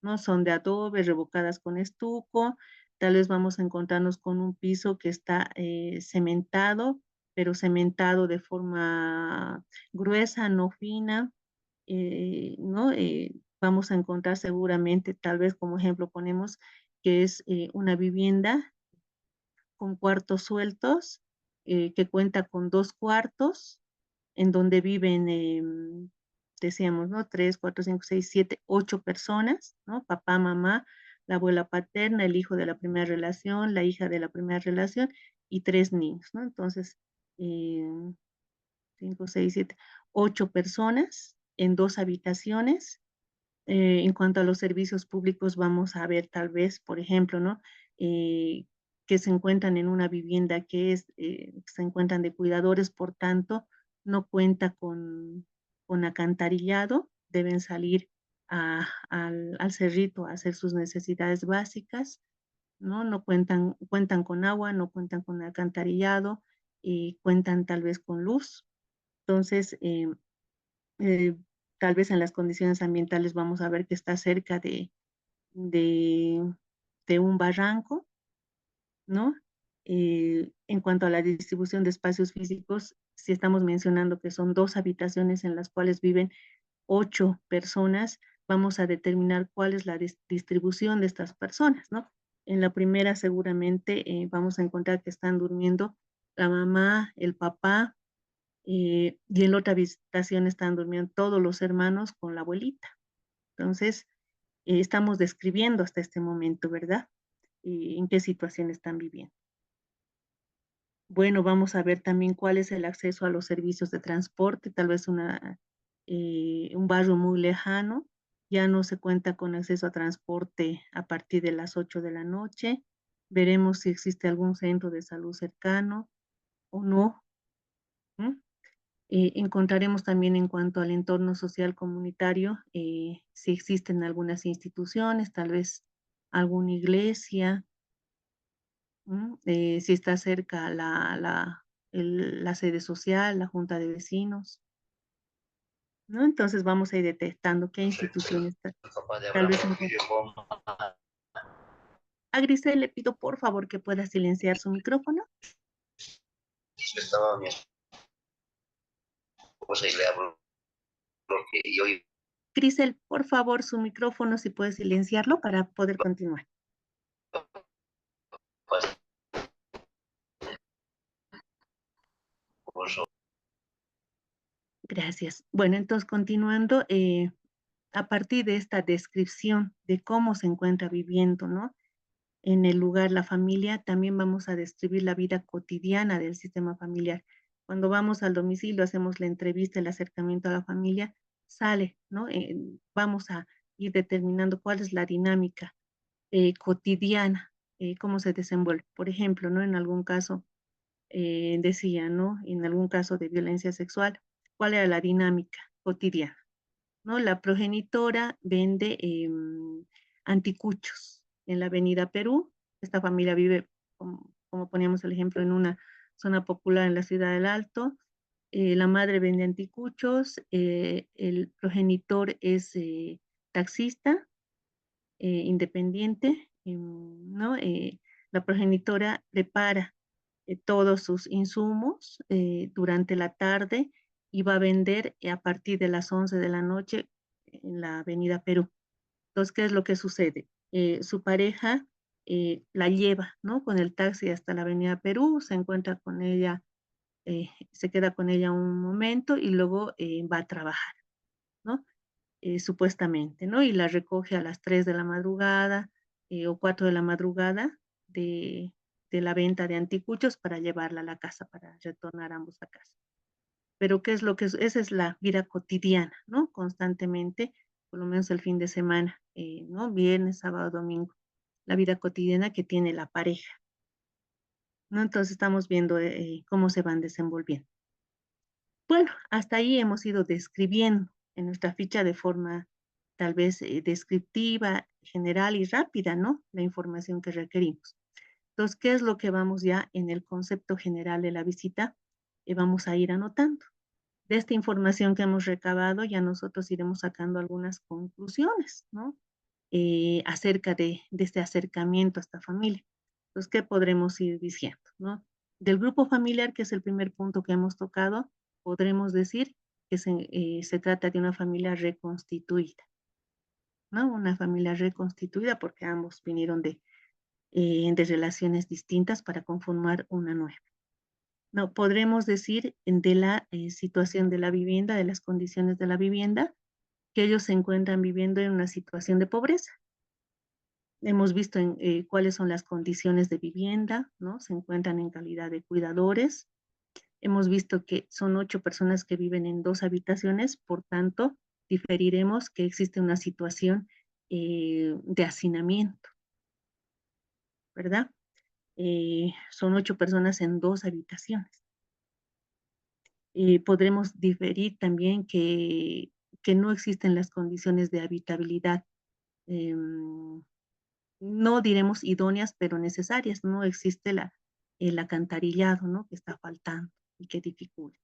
¿no? Son de adobe revocadas con estuco, tal vez vamos a encontrarnos con un piso que está cementado, pero cementado de forma gruesa, no fina, ¿no? Vamos a encontrar seguramente, tal vez como ejemplo ponemos que es una vivienda con cuartos sueltos, que cuenta con 2 cuartos, en donde viven, decíamos, ¿no? 3, 4, 5, 6, 7, 8 personas, ¿no? Papá, mamá, la abuela paterna, el hijo de la primera relación, la hija de la primera relación y 3 niños, ¿no? Entonces, eh, 5, 6, 7, 8 personas en 2 habitaciones. En cuanto a los servicios públicos, vamos a ver tal vez, por ejemplo, ¿no? Que se encuentran en una vivienda se encuentran de cuidadores, por tanto, no cuenta con acantarillado, deben salir al cerrito a hacer sus necesidades básicas, ¿no? No cuentan con agua, no cuentan con alcantarillado, cuentan tal vez con luz. Entonces, eh, tal vez en las condiciones ambientales vamos a ver que está cerca de, de un barranco, ¿no? En cuanto a la distribución de espacios físicos, si estamos mencionando que son 2 habitaciones en las cuales viven 8 personas, vamos a determinar cuál es la distribución de estas personas, ¿no? En la primera seguramente vamos a encontrar que están durmiendo la mamá, el papá, y en la otra habitación están durmiendo todos los hermanos con la abuelita. Entonces, estamos describiendo hasta este momento, ¿verdad? En qué situación están viviendo. Bueno, vamos a ver también cuál es el acceso a los servicios de transporte, tal vez un barrio muy lejano, ya no se cuenta con acceso a transporte a partir de las 8 de la noche. Veremos si existe algún centro de salud cercano o no. ¿M? Encontraremos también en cuanto al entorno social comunitario, si existen algunas instituciones, tal vez alguna iglesia, si está cerca la sede social, la junta de vecinos, ¿no? Entonces vamos a ir detectando qué instituciones El papá de tal Abraham vez Porfirio Goma, A Grisel le pido por favor que pueda silenciar su micrófono. estaba mi esposa y le habló que yo Grisel, por favor, su micrófono, si puede silenciarlo para poder continuar. curso. Gracias. Bueno, entonces continuando, a partir de esta descripción de cómo se encuentra viviendo, ¿no? En el lugar, la familia, también vamos a describir la vida cotidiana del sistema familiar. Cuando vamos al domicilio, hacemos la entrevista, el acercamiento a la familia, sale, ¿no? Vamos a ir determinando cuál es la dinámica cotidiana, cómo se desenvuelve. Por ejemplo, ¿no? En algún caso, decía, ¿no? En algún caso de violencia sexual, ¿cuál era la dinámica cotidiana? ¿No? La progenitora vende anticuchos en la Avenida Perú. Esta familia vive, como poníamos el ejemplo, en una zona popular en la ciudad del Alto. La madre vende anticuchos, el progenitor es taxista, independiente, ¿no? La progenitora prepara todos sus insumos durante la tarde y va a vender a partir de las 11 de la noche en la Avenida Perú. Entonces, ¿qué es lo que sucede? Su pareja la lleva, ¿no? Con el taxi hasta la Avenida Perú, se encuentra con ella, se queda con ella un momento y luego va a trabajar, ¿no? Supuestamente, ¿no? Y la recoge a las 3 de la madrugada o 4 de la madrugada de, de la venta de anticuchos para llevarla a la casa, para retornar ambos a casa. Pero ¿qué es lo que es? Esa es la vida cotidiana, ¿no? Constantemente, por lo menos el fin de semana, ¿no? Viernes, sábado, domingo, la vida cotidiana que tiene la pareja, ¿no? Entonces estamos viendo cómo se van desenvolviendo. Bueno, hasta ahí hemos ido describiendo en nuestra ficha de forma tal vez descriptiva, general y rápida, ¿no? La información que requerimos. Entonces, ¿qué es lo que vamos ya en el concepto general de la visita? Vamos a ir anotando. De esta información que hemos recabado, ya nosotros iremos sacando algunas conclusiones, ¿no? Acerca de este acercamiento a esta familia. Entonces, ¿qué podremos ir diciendo, no? Del grupo familiar, que es el primer punto que hemos tocado, podremos decir que se trata de una familia reconstituida, ¿no? Una familia reconstituida porque ambos vinieron de relaciones distintas para conformar una nueva. No, podremos decir de la situación de la vivienda, de las condiciones de la vivienda, que ellos se encuentran viviendo en una situación de pobreza. Hemos visto cuáles son las condiciones de vivienda, ¿no? Se encuentran en calidad de cuidadores. Hemos visto que son 8 personas que viven en 2 habitaciones, por tanto, diferiremos que existe una situación de hacinamiento, ¿verdad? Son 8 personas en 2 habitaciones. Podremos diferir también que no existen las condiciones de habitabilidad. No diremos idóneas, pero necesarias. No existe el alcantarillado, ¿no? Que está faltando y que dificulta.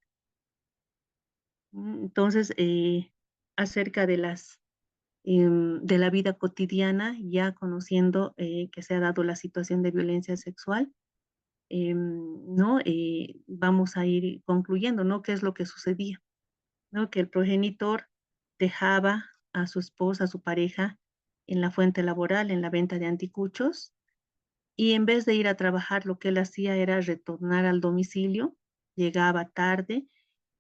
Entonces, acerca de la vida cotidiana, ya conociendo que se ha dado la situación de violencia sexual, ¿no? Vamos a ir concluyendo, ¿no? ¿Qué es lo que sucedía? ¿No? Que el progenitor dejaba a su esposa, a su pareja, en la fuente laboral, en la venta de anticuchos, y en vez de ir a trabajar, lo que él hacía era retornar al domicilio, llegaba tarde,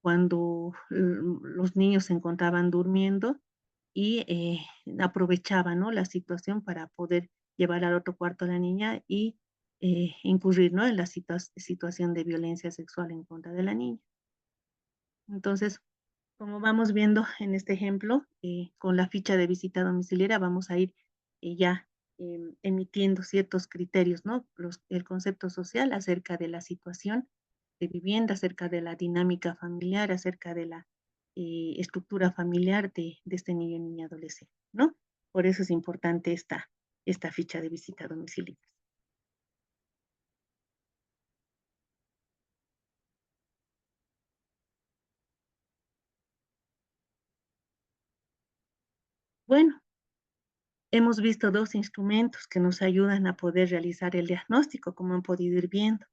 cuando los niños se encontraban durmiendo y aprovechaba, ¿no? La situación para poder llevar al otro cuarto a la niña y incurrir, ¿no? En la situación de violencia sexual en contra de la niña. Entonces, como vamos viendo en este ejemplo, con la ficha de visita domiciliaria vamos a ir ya emitiendo ciertos criterios, ¿no? El concepto social acerca de la situación de vivienda, acerca de la dinámica familiar, acerca de la estructura familiar de este niño, niña, adolescente, ¿no? Por eso es importante esta ficha de visita domiciliaria. Bueno, hemos visto dos instrumentos que nos ayudan a poder realizar el diagnóstico, como han podido ir viendo,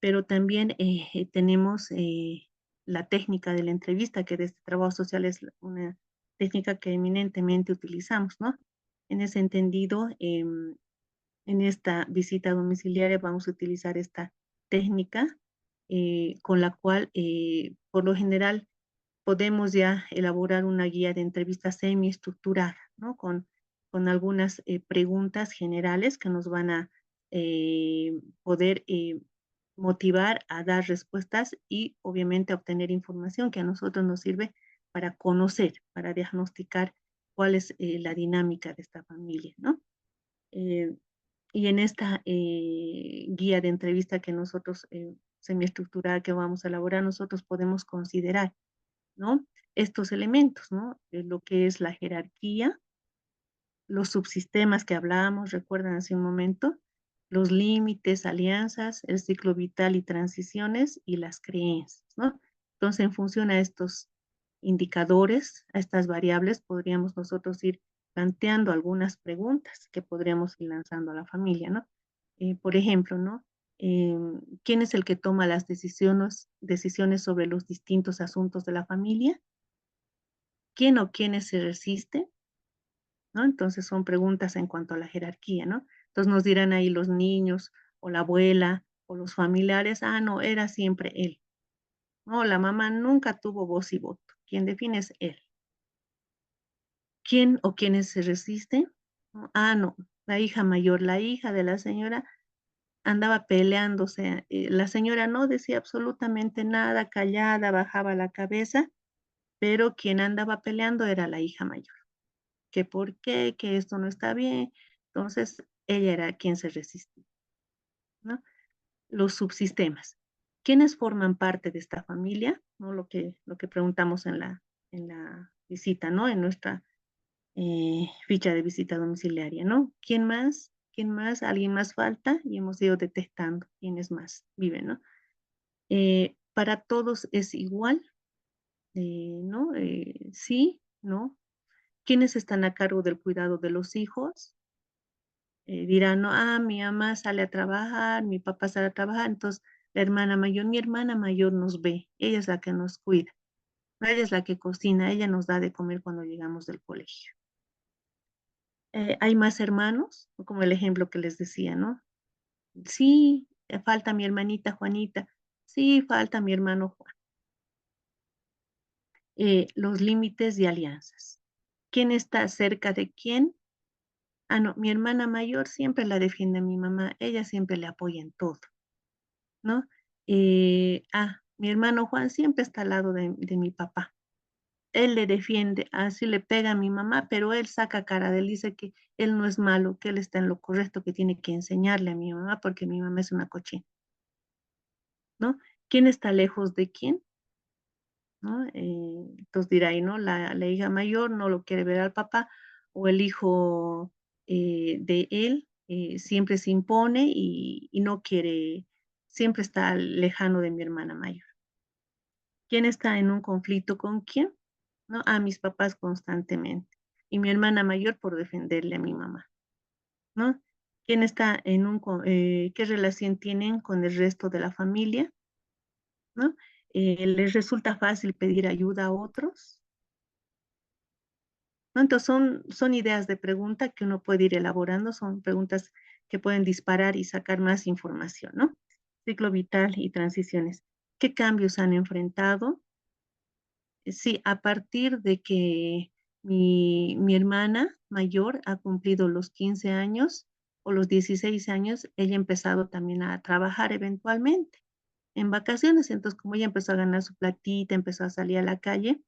pero también tenemos la técnica de la entrevista, que desde trabajo social es una técnica que eminentemente utilizamos, ¿no? En ese entendido, en esta visita domiciliaria vamos a utilizar esta técnica con la cual, por lo general, podemos ya elaborar una guía de entrevista semiestructurada, ¿no? Con algunas preguntas generales que nos van a poder motivar a dar respuestas y obviamente a obtener información que a nosotros nos sirve para conocer, para diagnosticar cuál es la dinámica de esta familia, ¿no? Eh, y en esta guía de entrevista que nosotros, semiestructurada que vamos a elaborar, nosotros podemos considerar, ¿no? Estos elementos, ¿no? Lo que es la jerarquía, los subsistemas que hablábamos, recuerdan hace un momento, los límites, alianzas, el ciclo vital y transiciones y las creencias, ¿no? Entonces, en función a estos indicadores, a estas variables, podríamos nosotros ir planteando algunas preguntas que podríamos ir lanzando a la familia, ¿no? Por ejemplo, ¿no? ¿Quién es el que toma las decisiones sobre los distintos asuntos de la familia? ¿Quién o quiénes se resiste? ¿No? Entonces son preguntas en cuanto a la jerarquía, ¿no? Entonces nos dirán ahí los niños o la abuela o los familiares, ah, no, era siempre él. No, la mamá nunca tuvo voz y voto. Quien define es él. ¿Quién o quiénes se resisten? ¿No? Ah, no, la hija mayor, la hija de la señora andaba peleándose. La señora no decía absolutamente nada, callada, bajaba la cabeza, pero quien andaba peleando era la hija mayor. Que por qué, que esto no está bien. Entonces, ella era quien se resistía, ¿no? Los subsistemas. ¿Quiénes forman parte de esta familia? ¿No? Lo que preguntamos en la visita, ¿no? En nuestra ficha de visita domiciliaria, ¿no? ¿Quién más? ¿Quién más? ¿Alguien más falta? Y hemos ido detectando quiénes más viven, ¿no? Para todos es igual, ¿no? Sí, ¿no? ¿Quiénes están a cargo del cuidado de los hijos? Dirán, no, ah, mi mamá sale a trabajar, mi papá sale a trabajar, entonces la hermana mayor, mi hermana mayor nos ve, ella es la que nos cuida, ¿no? Ella es la que cocina, ella nos da de comer cuando llegamos del colegio. ¿Hay más hermanos? Como el ejemplo que les decía, ¿no? Sí, falta mi hermanita Juanita, sí, falta mi hermano Juan. Los límites y alianzas. ¿Quién está cerca de quién? Ah, no, mi hermana mayor siempre la defiende a mi mamá, ella siempre le apoya en todo, ¿no? Mi hermano Juan siempre está al lado de mi papá. Él le defiende, así le pega a mi mamá, pero él saca cara de él, dice que él no es malo, que él está en lo correcto, que tiene que enseñarle a mi mamá porque mi mamá es una cochina, ¿no? ¿Quién está lejos de quién? ¿No? Entonces dirá ahí, ¿no? La hija mayor no lo quiere ver al papá, o el hijo de él siempre se impone y no quiere, siempre está lejano de mi hermana mayor. ¿Quién está en un conflicto con quién? ¿No? A mis papás constantemente. Y mi hermana mayor por defenderle a mi mamá, ¿no? ¿Quién está qué relación tienen con el resto de la familia? ¿No? ¿Les resulta fácil pedir ayuda a otros? ¿No? Entonces son ideas de pregunta que uno puede ir elaborando, son preguntas que pueden disparar y sacar más información, ¿no? Ciclo vital y transiciones. ¿Qué cambios han enfrentado? Sí, a partir de que mi hermana mayor ha cumplido los 15 años, o los 16 años, ella ha empezado también a trabajar eventualmente en vacaciones. Entonces, como ella empezó a ganar su platita, empezó a salir a la calle,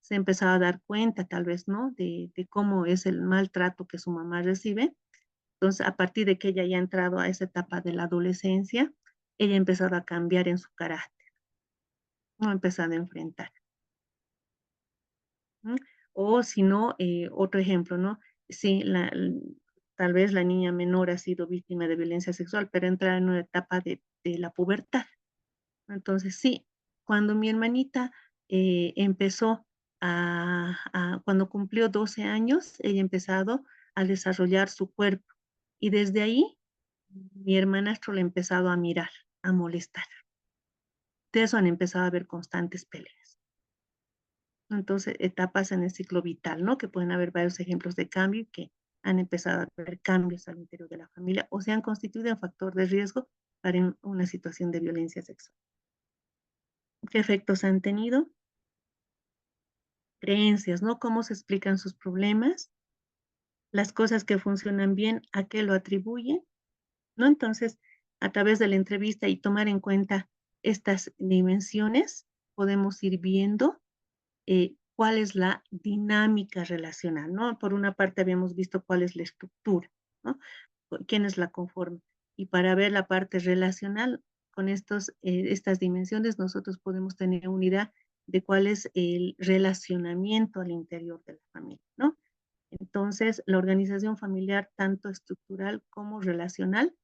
se empezó a dar cuenta tal vez, ¿no? De cómo es el maltrato que su mamá recibe. Entonces, a partir de que ella ya ha entrado a esa etapa de la adolescencia, ella ha empezado a cambiar en su carácter, no ha empezado a enfrentar. ¿No? O si no, otro ejemplo, ¿no? Sí, tal vez la niña menor ha sido víctima de violencia sexual, pero entra en una etapa de la pubertad. Entonces, sí, cuando mi hermanita empezó cuando cumplió 12 años, ella ha empezado a desarrollar su cuerpo. Y desde ahí, mi hermanastro le ha empezado a mirar, a molestar. De eso han empezado a haber constantes peleas. Entonces, etapas en el ciclo vital, ¿no? Que pueden haber varios ejemplos de cambio y que han empezado a haber cambios al interior de la familia o se han constituido un factor de riesgo para una situación de violencia sexual. ¿Qué efectos han tenido? Creencias, ¿no? Cómo se explican sus problemas, las cosas que funcionan bien, a qué lo atribuyen, ¿no? Entonces, a través de la entrevista y tomar en cuenta estas dimensiones, podemos ir viendo cuál es la dinámica relacional, ¿no? Por una parte habíamos visto cuál es la estructura, ¿no? Quiénes la conforman. Y para ver la parte relacional, con estas dimensiones, nosotros podemos tener unidad de cuál es el relacionamiento al interior de la familia, ¿no? Entonces, la organización familiar, tanto estructural como relacional,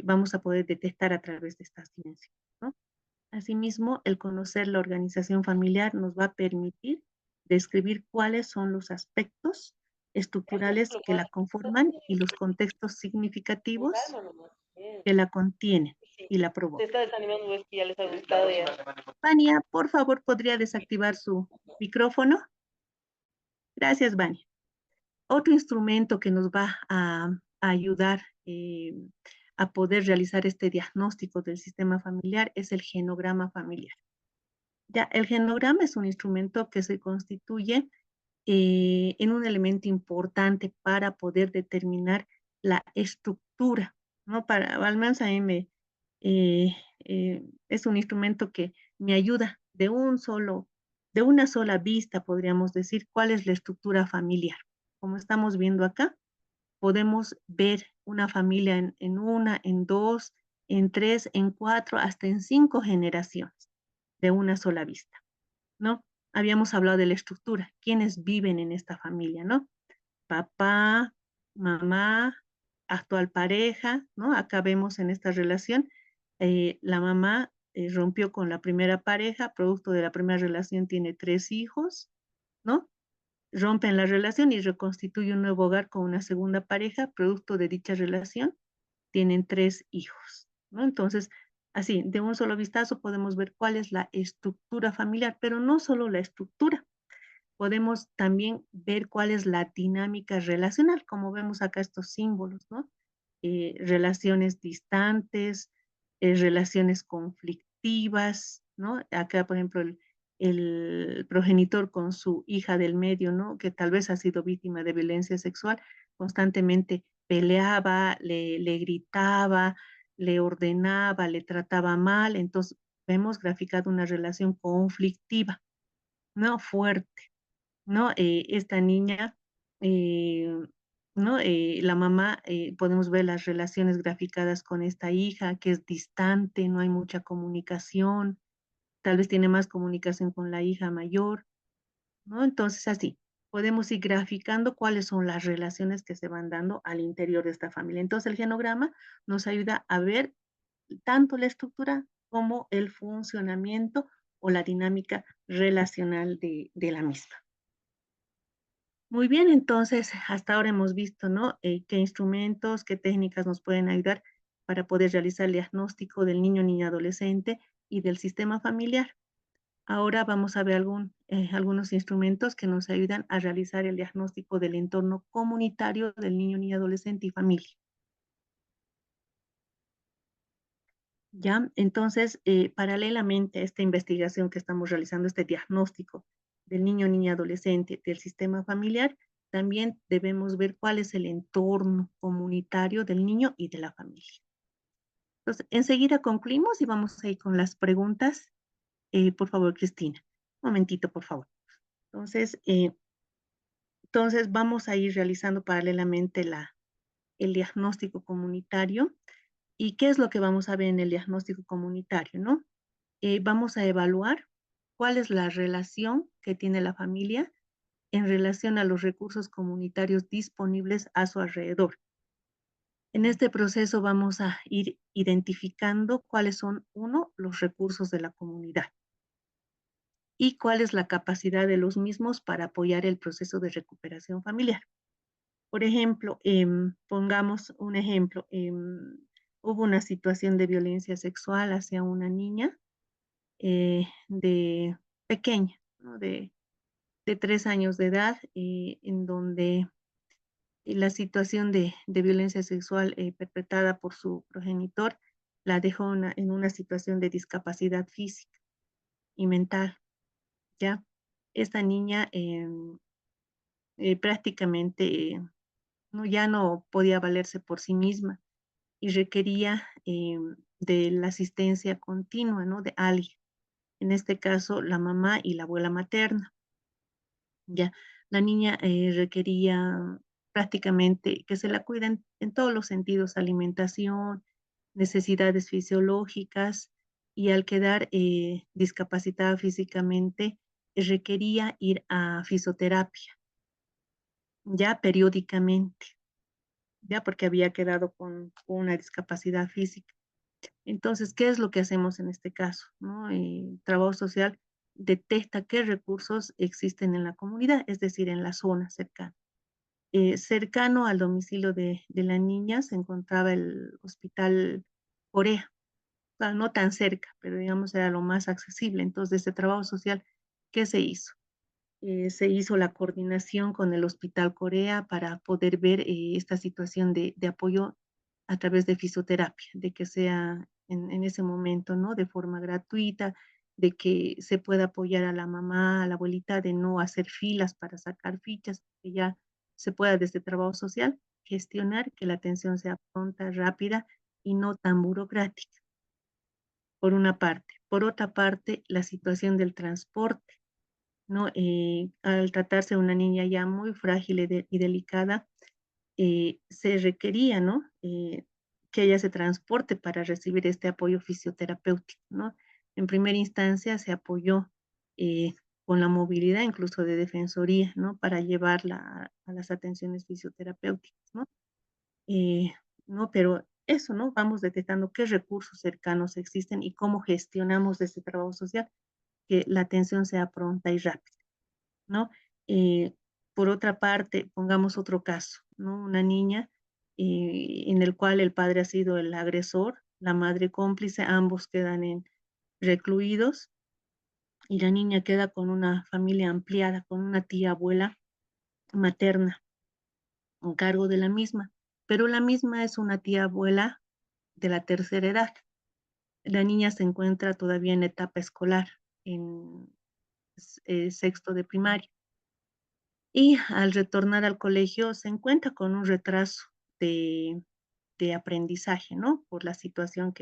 vamos a poder detectar a través de estas dimensiones, ¿no? Asimismo, el conocer la organización familiar nos va a permitir describir cuáles son los aspectos estructurales que la conforman y los contextos significativos que la contienen y la Se provocan. está desanimando, es que ya les ha gustado ya. Vania, por favor, ¿podría desactivar su micrófono? Gracias, Vania. Otro instrumento que nos va a ayudar a poder realizar este diagnóstico del sistema familiar es el genograma familiar. Ya, el genograma es un instrumento que se constituye en un elemento importante para poder determinar la estructura, ¿no? Al menos a mí es un instrumento que me ayuda de una sola vista, podríamos decir, cuál es la estructura familiar. Como estamos viendo acá, podemos ver una familia en una, en dos, en tres, en cuatro, hasta en 5 generaciones de una sola vista, ¿no? Habíamos hablado de la estructura, quiénes viven en esta familia, ¿no? Papá, mamá, actual pareja, ¿no? Acá vemos en esta relación, la mamá rompió con la primera pareja, producto de la primera relación tiene 3 hijos, ¿no? Rompen la relación y reconstituye un nuevo hogar con una segunda pareja, producto de dicha relación, tienen 3 hijos, ¿no? Entonces, así, de un solo vistazo podemos ver cuál es la estructura familiar, pero no solo la estructura, podemos también ver cuál es la dinámica relacional, como vemos acá estos símbolos, ¿no? Relaciones distantes, relaciones conflictivas, ¿no? Acá, por ejemplo, el progenitor con su hija del medio, ¿no? Que tal vez ha sido víctima de violencia sexual, constantemente peleaba, le gritaba, le ordenaba, le trataba mal, entonces vemos graficado una relación conflictiva, ¿no? Fuerte, ¿no? Esta niña, eh, ¿no? La mamá, podemos ver las relaciones graficadas con esta hija, que es distante, no hay mucha comunicación, tal vez tiene más comunicación con la hija mayor, ¿no? Entonces, así, podemos ir graficando cuáles son las relaciones que se van dando al interior de esta familia. Entonces, el genograma nos ayuda a ver tanto la estructura como el funcionamiento o la dinámica relacional de la misma. Muy bien, entonces hasta ahora hemos visto, ¿no? Qué instrumentos, qué técnicas nos pueden ayudar para poder realizar el diagnóstico del niño, niña, adolescente y del sistema familiar. Ahora vamos a ver algunos instrumentos que nos ayudan a realizar el diagnóstico del entorno comunitario del niño, niña, adolescente y familia. Ya, entonces, paralelamente a esta investigación que estamos realizando, este diagnóstico del niño, niña, adolescente, del sistema familiar, también debemos ver cuál es el entorno comunitario del niño y de la familia. Entonces, enseguida concluimos y vamos a ir con las preguntas. Por favor, Cristina, un momentito, por favor. Entonces vamos a ir realizando paralelamente el diagnóstico comunitario. ¿Y qué es lo que vamos a ver en el diagnóstico comunitario, no? Vamos a evaluar cuál es la relación que tiene la familia en relación a los recursos comunitarios disponibles a su alrededor. En este proceso vamos a ir identificando cuáles son, uno, los recursos de la comunidad y cuál es la capacidad de los mismos para apoyar el proceso de recuperación familiar. Por ejemplo, pongamos un ejemplo, hubo una situación de violencia sexual hacia una niña de pequeña, ¿no? De 3 años de edad, en donde la situación de violencia sexual perpetrada por su progenitor la dejó en una situación de discapacidad física y mental, ¿ya? Esta niña prácticamente no, ya no podía valerse por sí misma y requería de la asistencia continua, ¿no? De alguien, en este caso la mamá y la abuela materna. Ya, la niña requería prácticamente que se la cuiden en todos los sentidos, alimentación, necesidades fisiológicas, y al quedar discapacitada físicamente, requería ir a fisioterapia, ya periódicamente, ya porque había quedado con una discapacidad física. Entonces, ¿qué es lo que hacemos en este caso, no? El trabajo social detecta qué recursos existen en la comunidad, es decir, en la zona cercana. Cercano al domicilio de la niña se encontraba el Hospital Corea, o sea, no tan cerca, pero digamos era lo más accesible. Entonces, este trabajo social, ¿qué se hizo? Se hizo la coordinación con el Hospital Corea para poder ver esta situación de apoyo a través de fisioterapia, de que sea en ese momento, ¿no? De forma gratuita, de que se pueda apoyar a la mamá, a la abuelita, de no hacer filas para sacar fichas, que ya se pueda desde trabajo social gestionar que la atención sea pronta, rápida y no tan burocrática, por una parte. Por otra parte, la situación del transporte, ¿no? Al tratarse de una niña ya muy frágil y delicada, se requería, ¿no? Que ella se transporte para recibir este apoyo fisioterapéutico, ¿no? En primera instancia se apoyó eh, con la movilidad incluso de defensoría, ¿no? Para llevarla a las atenciones fisioterapéuticas, ¿no? Eh, ¿No? Pero eso, ¿no? Vamos detectando qué recursos cercanos existen y cómo gestionamos desde trabajo social que la atención sea pronta y rápida, ¿no? Eh, por otra parte, pongamos otro caso, ¿no? Una niña en el cual el padre ha sido el agresor, la madre cómplice, ambos quedan recluidos y la niña queda con una familia ampliada, con una tía abuela materna en cargo de la misma, pero la misma es una tía abuela de la tercera edad. La niña se encuentra todavía en etapa escolar, en sexto de primaria. Y al retornar al colegio se encuentra con un retraso de, de aprendizaje, ¿no? Por la situación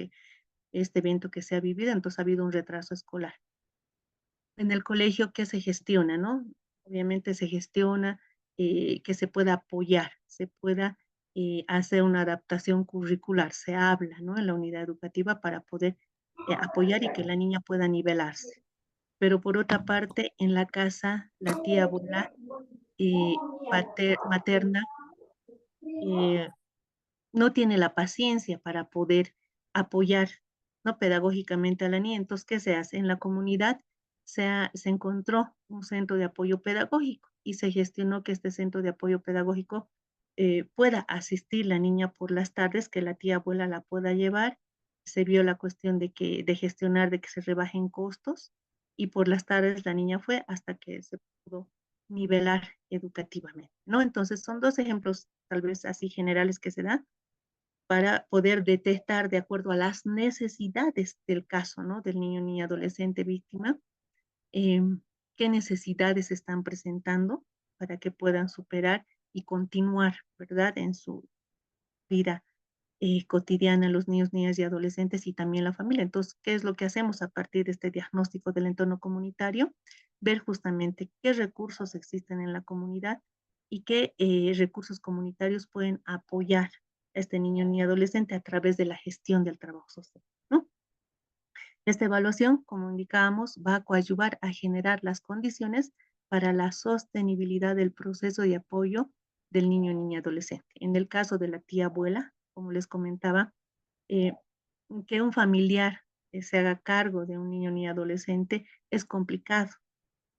este evento que se ha vivido, entonces ha habido un retraso escolar. En el colegio, ¿qué se gestiona, no? Obviamente se gestiona que se pueda apoyar, se pueda hacer una adaptación curricular, se habla, ¿no? En la unidad educativa para poder apoyar y que la niña pueda nivelarse. Pero por otra parte, en la casa, la tía abuela eh, materna eh, no tiene la paciencia para poder apoyar, ¿no? Pedagógicamente a la niña. Entonces, ¿qué se hace? En la comunidad se encontró un centro de apoyo pedagógico y se gestionó que este centro de apoyo pedagógico pueda asistir la niña por las tardes, que la tía abuela la pueda llevar. Se vio la cuestión de gestionar, de que se rebajen costos, y por las tardes la niña fue hasta que se pudo nivelar educativamente, ¿no? Entonces, son dos ejemplos tal vez así generales que se dan para poder detectar de acuerdo a las necesidades del caso, ¿no? Del niño, niña, adolescente víctima, eh, qué necesidades se están presentando para que puedan superar y continuar, ¿verdad? En su vida cotidiana, los niños, niñas y adolescentes y también la familia. Entonces, ¿qué es lo que hacemos a partir de este diagnóstico del entorno comunitario? Ver justamente qué recursos existen en la comunidad y qué recursos comunitarios pueden apoyar a este niño ni adolescente a través de la gestión del trabajo social, ¿no? Esta evaluación, como indicábamos, va a coadyuvar a generar las condiciones para la sostenibilidad del proceso de apoyo del niño, niña, adolescente. En el caso de la tía abuela, como les comentaba, eh, que un familiar se haga cargo de un niño, niña, adolescente es complicado,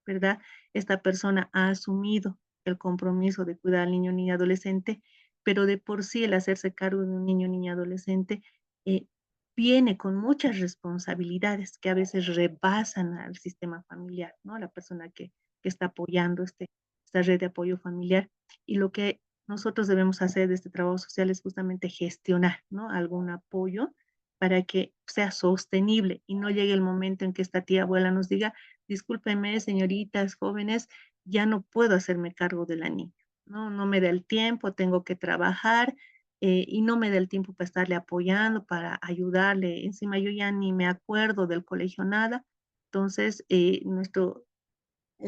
¿verdad? Esta persona ha asumido el compromiso de cuidar al niño, niña, adolescente, pero de por sí el hacerse cargo de un niño, niña, adolescente eh, viene con muchas responsabilidades que a veces rebasan al sistema familiar, ¿no? La persona que está apoyando esta red de apoyo familiar. Y lo que nosotros debemos hacer de este trabajo social es justamente gestionar, ¿no? Algún apoyo para que sea sostenible y no llegue el momento en que esta tía abuela nos diga, discúlpenme, señoritas, jóvenes, ya no puedo hacerme cargo de la niña, ¿no? No me da el tiempo, tengo que trabajar y no me da el tiempo para estarle apoyando, para ayudarle. Encima yo ya ni me acuerdo del colegio nada. Entonces, en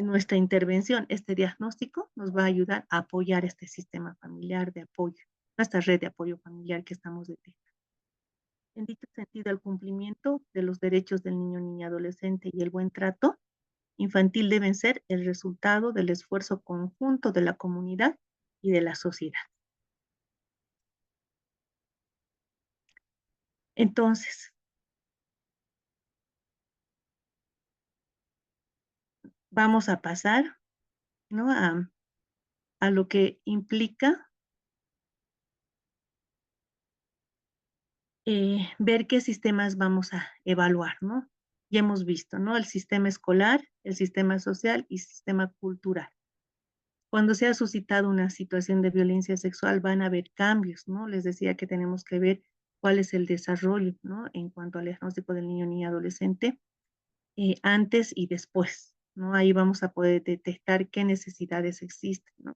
nuestra intervención, este diagnóstico nos va a ayudar a apoyar este sistema familiar de apoyo, esta red de apoyo familiar que estamos detectando. En dicho sentido, el cumplimiento de los derechos del niño, niña, adolescente y el buen trato infantil deben ser el resultado del esfuerzo conjunto de la comunidad y de la sociedad. Entonces, vamos a pasar, ¿no? a lo que implica ver qué sistemas vamos a evaluar, ¿no? Ya hemos visto, ¿no? El sistema escolar, el sistema social y sistema cultural. Cuando se ha suscitado una situación de violencia sexual van a haber cambios, ¿no? Les decía que tenemos que ver cuál es el desarrollo, ¿no? En cuanto al diagnóstico del niño ni adolescente, antes y después, ¿no? Ahí vamos a poder detectar qué necesidades existen, ¿no?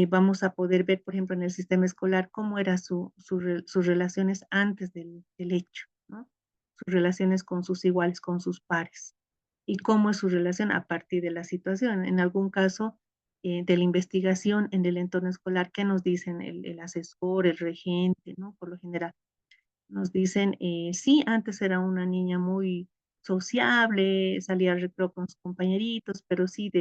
Vamos a poder ver, por ejemplo, en el sistema escolar cómo eran sus relaciones antes del hecho, ¿no? Sus relaciones con sus iguales, con sus pares, y cómo es su relación a partir de la situación. En algún caso de la investigación en el entorno escolar, ¿qué nos dicen el asesor, el regente, ¿no? Por lo general, nos dicen, sí, antes era una niña muy sociable, salía al recreo con sus compañeritos, pero sí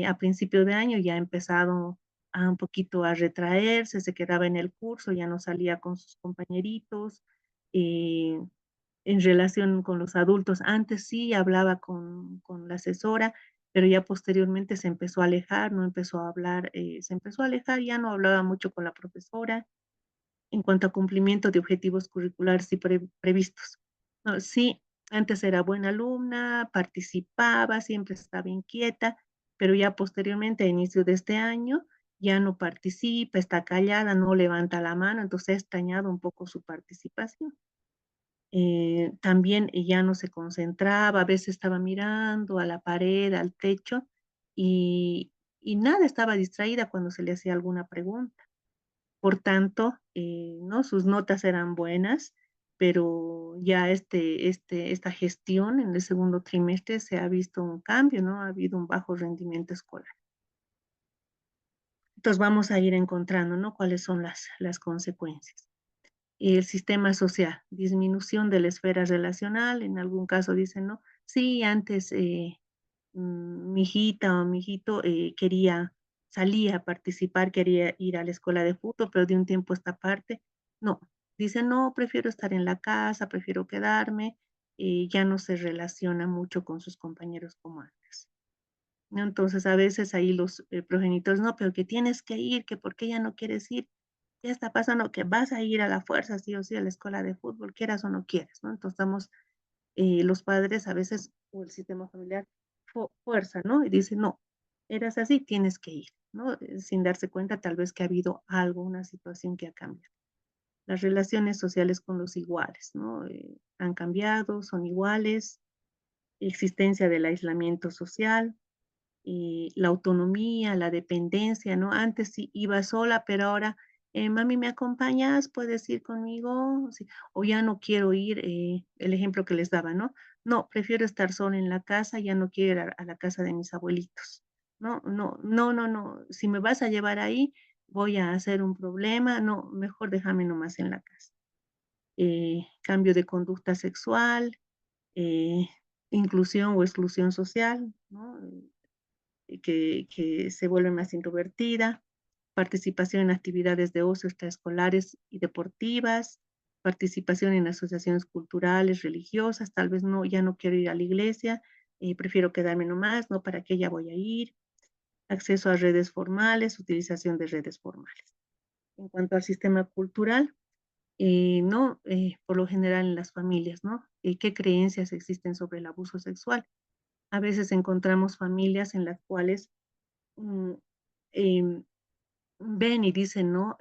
a principio de año ya ha empezado a un poquito a retraerse, se quedaba en el curso, ya no salía con sus compañeritos. eh, en relación con los adultos, antes sí hablaba con la asesora, pero ya posteriormente se empezó a alejar, no empezó a hablar, se empezó a alejar, ya no hablaba mucho con la profesora en cuanto a cumplimiento de objetivos curriculares y previstos. No, sí, antes era buena alumna, participaba, siempre estaba inquieta, pero ya posteriormente, a inicio de este año, ya no participa, está callada, no levanta la mano, entonces ha extrañado un poco su participación. También ya no se concentraba, a veces estaba mirando a la pared, al techo, y nada, estaba distraída cuando se le hacía alguna pregunta. Por tanto, ¿no? Sus notas eran buenas, pero ya esta gestión en el segundo trimestre se ha visto un cambio, ¿no? Ha habido un bajo rendimiento escolar. Entonces vamos a ir encontrando, ¿no? Cuáles son las consecuencias. El sistema social, disminución de la esfera relacional, en algún caso dicen, ¿no? Sí, antes mi hijita o mi hijito salía a participar, quería ir a la escuela de fútbol, pero de un tiempo a esta parte, no. Dice, no, prefiero estar en la casa, prefiero quedarme, ya no se relaciona mucho con sus compañeros como antes, ¿no? Entonces, a veces ahí los progenitores, no, pero que tienes que ir, que por qué ya no quieres ir, ya está pasando que vas a ir a la fuerza, sí o sí, a la escuela de fútbol, quieras o no quieras, ¿no? Entonces, los padres a veces, o el sistema familiar, fuerza, ¿no? Y dice, no, eras así, tienes que ir, ¿no? Sin darse cuenta tal vez que ha habido algo, una situación que ha cambiado. Las relaciones sociales con los iguales, ¿no? Han cambiado, son iguales, existencia del aislamiento social, la autonomía, la dependencia, ¿no? Antes sí iba sola, pero ahora, mami, ¿me acompañas? ¿Puedes ir conmigo? Sí, o ya no quiero ir, el ejemplo que les daba, ¿no? No, prefiero estar sola en la casa, ya no quiero ir a la casa de mis abuelitos. No, no, no, no, no. Si me vas a llevar ahí, voy a hacer un problema. No, mejor déjame nomás en la casa. Cambio de conducta sexual, eh, inclusión o exclusión social, ¿no? Que se vuelve más introvertida, participación en actividades de ocio extraescolares y deportivas, participación en asociaciones culturales, religiosas, tal vez no, ya no quiero ir a la iglesia, prefiero quedarme nomás, ¿no? ¿Para qué ya voy a ir? Acceso a redes formales, utilización de redes formales. En cuanto al sistema cultural, no, por lo general en las familias, ¿no? ¿Qué creencias existen sobre el abuso sexual? A veces encontramos familias en las cuales mm, em, ven y dicen, ¿no?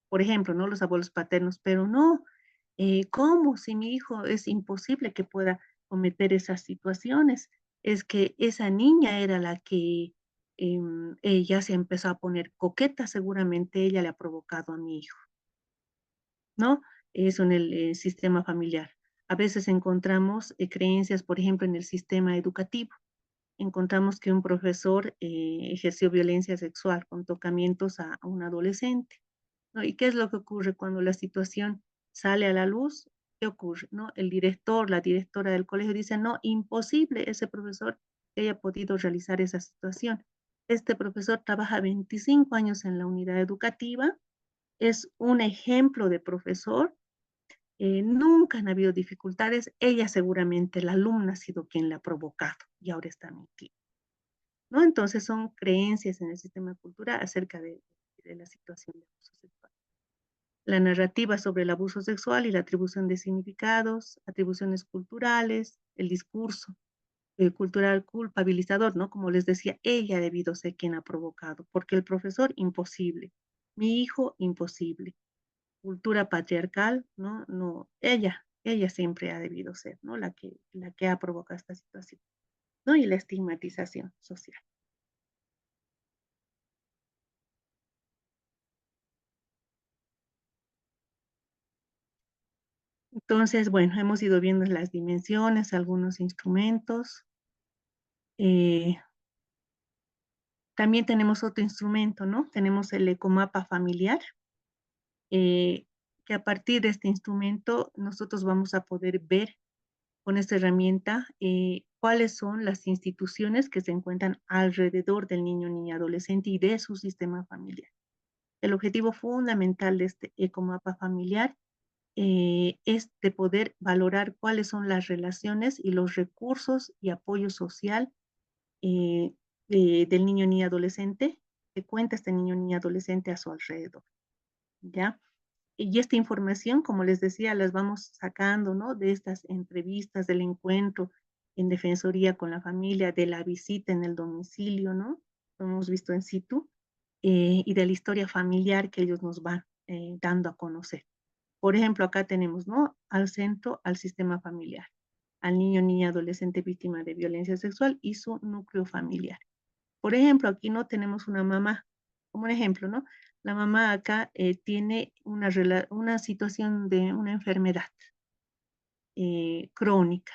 Por ejemplo, ¿no? Los abuelos paternos, pero no, ¿cómo? Si mi hijo es imposible que pueda cometer esas situaciones. Es que esa niña era la que ella se empezó a poner coqueta, seguramente ella le ha provocado a mi hijo, ¿no? Eso en el sistema familiar. A veces encontramos creencias, por ejemplo, en el sistema educativo. Encontramos que un profesor ejerció violencia sexual con tocamientos a un adolescente, ¿no? ¿Y qué es lo que ocurre cuando la situación sale a la luz? ¿Qué ocurre, no? El director, la directora del colegio dice, no, imposible ese profesor que haya podido realizar esa situación. Este profesor trabaja 25 años en la unidad educativa, es un ejemplo de profesor, nunca han habido dificultades, ella seguramente, la alumna ha sido quien la ha provocado y ahora está mintiendo, ¿no? Entonces son creencias en el sistema cultural acerca de la situación de abuso sexual. La narrativa sobre el abuso sexual y la atribución de significados, atribuciones culturales, el discurso cultural culpabilizador, ¿no? Como les decía, ella ha debido ser quien ha provocado, porque el profesor, imposible. Mi hijo, imposible. Cultura patriarcal, ¿no? No, ella siempre ha debido ser, ¿no? La que ha provocado esta situación, ¿no? Y la estigmatización social. Entonces, bueno, hemos ido viendo las dimensiones, algunos instrumentos. Eh, También tenemos otro instrumento, ¿no? Tenemos el ecomapa familiar, eh, que a partir de este instrumento nosotros vamos a poder ver con esta herramienta cuáles son las instituciones que se encuentran alrededor del niño, niña, adolescente y de su sistema familiar. El objetivo fundamental de este ecomapa familiar es de poder valorar cuáles son las relaciones y los recursos y apoyo social eh, del niño, niña, adolescente que cuenta este niño, niña, adolescente a su alrededor, ¿ya? Y esta información, como les decía, las vamos sacando, ¿no? De estas entrevistas, del encuentro en defensoría con la familia, de la visita en el domicilio, ¿no? Lo hemos visto en situ, y de la historia familiar que ellos nos van dando a conocer. Por ejemplo, acá tenemos, ¿no? Al centro, al sistema familiar, al niño, niña, adolescente víctima de violencia sexual y su núcleo familiar. Por ejemplo, aquí no tenemos una mamá, como un ejemplo, ¿no? La mamá acá tiene una situación de una enfermedad crónica,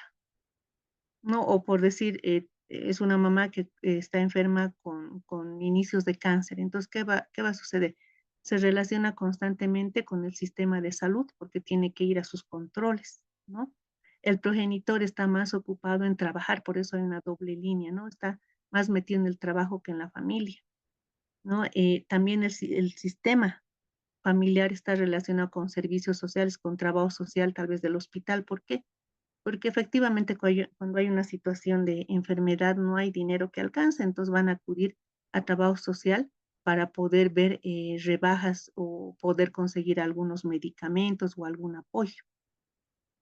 ¿no? O por decir, es una mamá que está enferma con inicios de cáncer. Entonces, ¿qué va a suceder? Se relaciona constantemente con el sistema de salud porque tiene que ir a sus controles, ¿no? El progenitor está más ocupado en trabajar, por eso hay una doble línea, ¿no? Está más metido en el trabajo que en la familia, ¿no? También el sistema familiar está relacionado con servicios sociales, con trabajo social, tal vez del hospital. ¿Por qué? Porque efectivamente cuando hay una situación de enfermedad no hay dinero que alcance, entonces van a acudir a trabajo social para poder ver rebajas o poder conseguir algunos medicamentos o algún apoyo,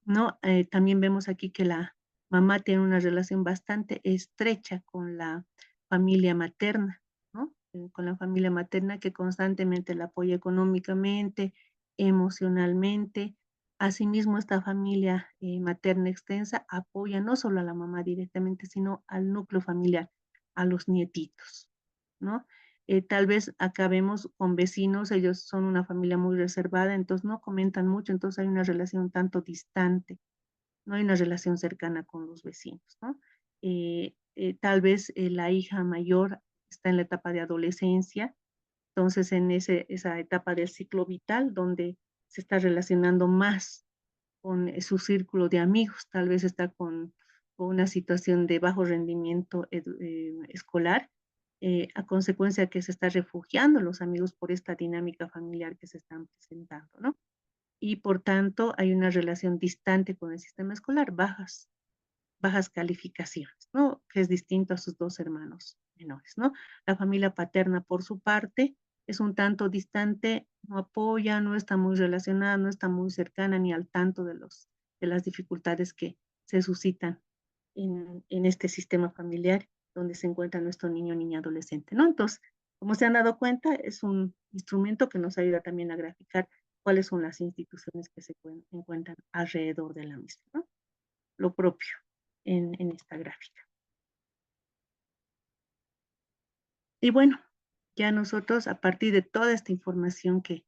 ¿no? También vemos aquí que la mamá tiene una relación bastante estrecha con la familia materna, ¿no? Con la familia materna que constantemente la apoya económicamente, emocionalmente. Asimismo, esta familia materna extensa apoya no solo a la mamá directamente, sino al núcleo familiar, a los nietitos, ¿no? Tal vez acabemos con vecinos, ellos son una familia muy reservada, entonces no comentan mucho, entonces hay una relación un tanto distante, no hay una relación cercana con los vecinos, ¿no? Tal vez la hija mayor está en la etapa de adolescencia, entonces en esa etapa del ciclo vital donde se está relacionando más con su círculo de amigos, tal vez está con una situación de bajo rendimiento escolar, a consecuencia que se está refugiando los amigos por esta dinámica familiar que se están presentando, ¿no? Y por tanto hay una relación distante con el sistema escolar, bajas calificaciones, ¿no? Que es distinto a sus dos hermanos menores, ¿no? La familia paterna, por su parte, es un tanto distante, no apoya, no está muy relacionada, no está muy cercana ni al tanto de las dificultades que se suscitan en este sistema familiar donde se encuentra nuestro niño, niña, adolescente, ¿no? Entonces, como se han dado cuenta, es un instrumento que nos ayuda también a graficar cuáles son las instituciones que se encuentran alrededor de la misma, ¿no? Lo propio en esta gráfica. Y bueno, ya nosotros, a partir de toda esta información que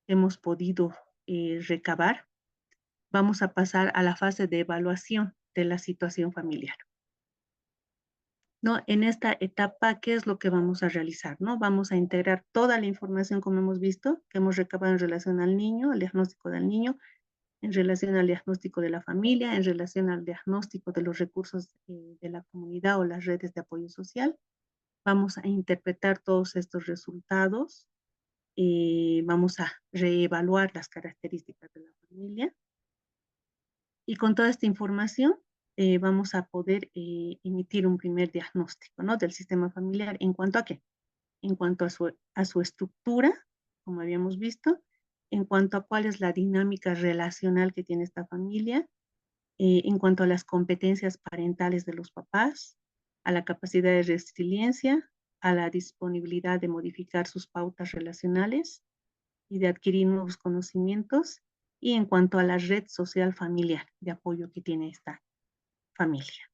hemos podido recabar, vamos a pasar a la fase de evaluación de la situación familiar. ¿No? En esta etapa, ¿qué es lo que vamos a realizar? ¿No? Vamos a integrar toda la información, como hemos visto, que hemos recabado en relación al niño, al diagnóstico del niño, en relación al diagnóstico de la familia, en relación al diagnóstico de los recursos de la comunidad o las redes de apoyo social. Vamos a interpretar todos estos resultados, vamos a reevaluar las características de la familia y con toda esta información vamos a poder emitir un primer diagnóstico, ¿no? Del sistema familiar. ¿En cuanto a qué? En cuanto a su estructura, como habíamos visto, en cuanto a cuál es la dinámica relacional que tiene esta familia, en cuanto a las competencias parentales de los papás, a la capacidad de resiliencia, a la disponibilidad de modificar sus pautas relacionales y de adquirir nuevos conocimientos, y en cuanto a la red social familiar de apoyo que tiene esta familia.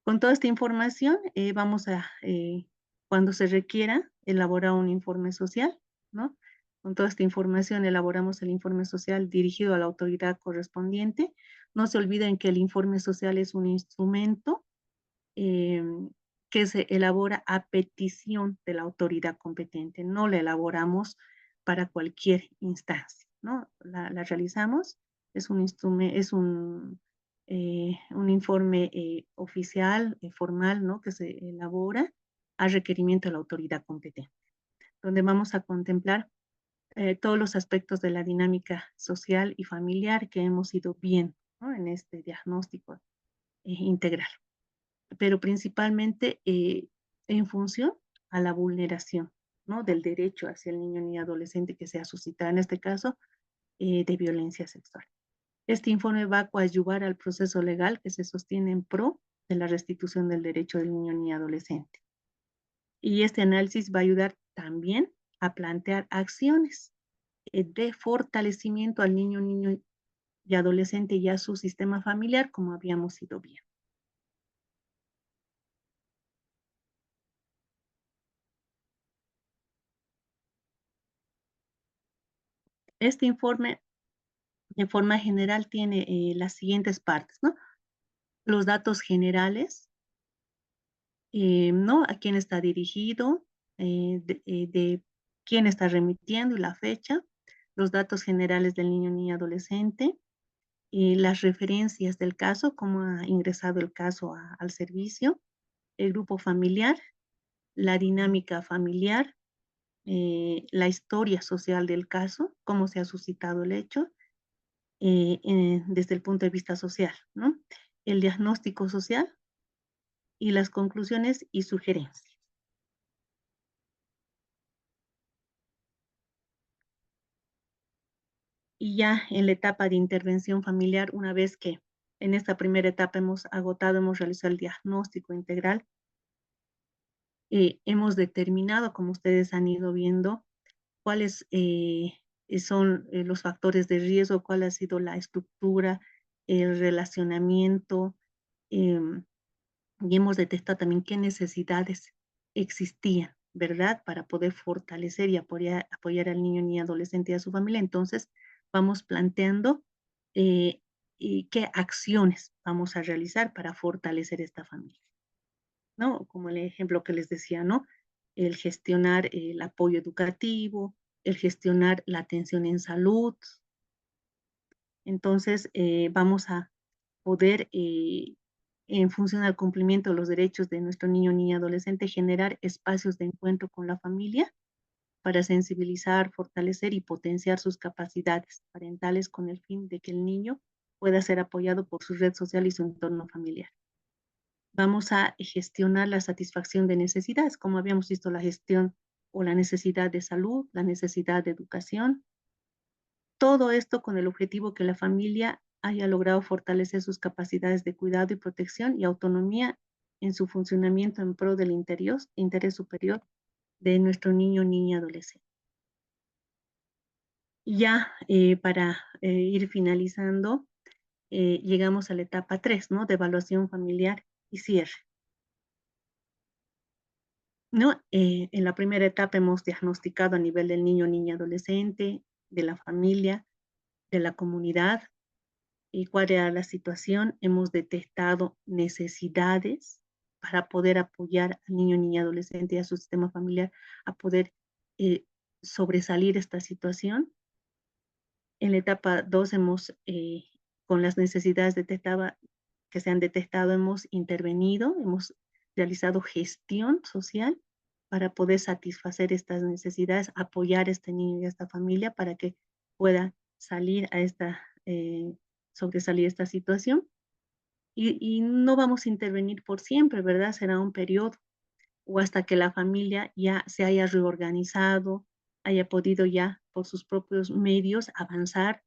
Con toda esta información vamos a, cuando se requiera, elaborar un informe social, ¿no? Con toda esta información elaboramos el informe social dirigido a la autoridad correspondiente. No se olviden que el informe social es un instrumento eh, que se elabora a petición de la autoridad competente. No la elaboramos para cualquier instancia, ¿no? La realizamos, es un instrumento, es un informe oficial, formal, ¿no? Que se elabora a requerimiento de la autoridad competente, donde vamos a contemplar todos los aspectos de la dinámica social y familiar que hemos ido viendo, ¿no? En este diagnóstico integral, pero principalmente en función a la vulneración, ¿no? Del derecho hacia el niño ni adolescente que sea suscitada, en este caso, de violencia sexual. Este informe va a coadyuvar al proceso legal que se sostiene en pro de la restitución del derecho del niño ni adolescente. Y este análisis va a ayudar también a plantear acciones de fortalecimiento al niño y adolescente y a su sistema familiar, como habíamos ido viendo. Este informe, de forma general, tiene las siguientes partes, ¿no? Los datos generales, ¿no? A quién está dirigido, de quién está remitiendo y la fecha, los datos generales del niño, niña, adolescente, las referencias del caso, cómo ha ingresado el caso al servicio, el grupo familiar, la dinámica familiar, la historia social del caso, cómo se ha suscitado el hecho, desde el punto de vista social, ¿no? El diagnóstico social y las conclusiones y sugerencias. Y ya en la etapa de intervención familiar, una vez que en esta primera etapa hemos agotado, hemos realizado el diagnóstico integral, hemos determinado, como ustedes han ido viendo, cuáles son los factores de riesgo, cuál ha sido la estructura, el relacionamiento, y hemos detectado también qué necesidades existían, ¿verdad? Para poder fortalecer y apoyar al niño, niña, adolescente y a su familia. Entonces, vamos planteando y qué acciones vamos a realizar para fortalecer esta familia, ¿no? Como el ejemplo que les decía, ¿no? El gestionar el apoyo educativo, el gestionar la atención en salud. Entonces, vamos a poder, en función al cumplimiento de los derechos de nuestro niño, niña, adolescente, generar espacios de encuentro con la familia para sensibilizar, fortalecer y potenciar sus capacidades parentales con el fin de que el niño pueda ser apoyado por su red social y su entorno familiar. Vamos a gestionar la satisfacción de necesidades, como habíamos visto, la gestión o la necesidad de salud, la necesidad de educación. Todo esto con el objetivo que la familia haya logrado fortalecer sus capacidades de cuidado y protección y autonomía en su funcionamiento en pro del interés superior de nuestro niño, niña, adolescente. Ya para ir finalizando, llegamos a la etapa 3, ¿no? De evaluación familiar y cierre. ¿No? En la primera etapa hemos diagnosticado a nivel del niño, niña, adolescente, de la familia, de la comunidad, y cuál era la situación. Hemos detectado necesidades para poder apoyar al niño, niña, adolescente y a su sistema familiar a poder sobresalir esta situación. En la etapa 2 hemos, con las necesidades que se han detectado, hemos intervenido, hemos realizado gestión social para poder satisfacer estas necesidades, apoyar a este niño y a esta familia para que pueda salir a sobresalir esta situación. Y no vamos a intervenir por siempre, ¿verdad? Será un periodo o hasta que la familia ya se haya reorganizado, haya podido ya por sus propios medios avanzar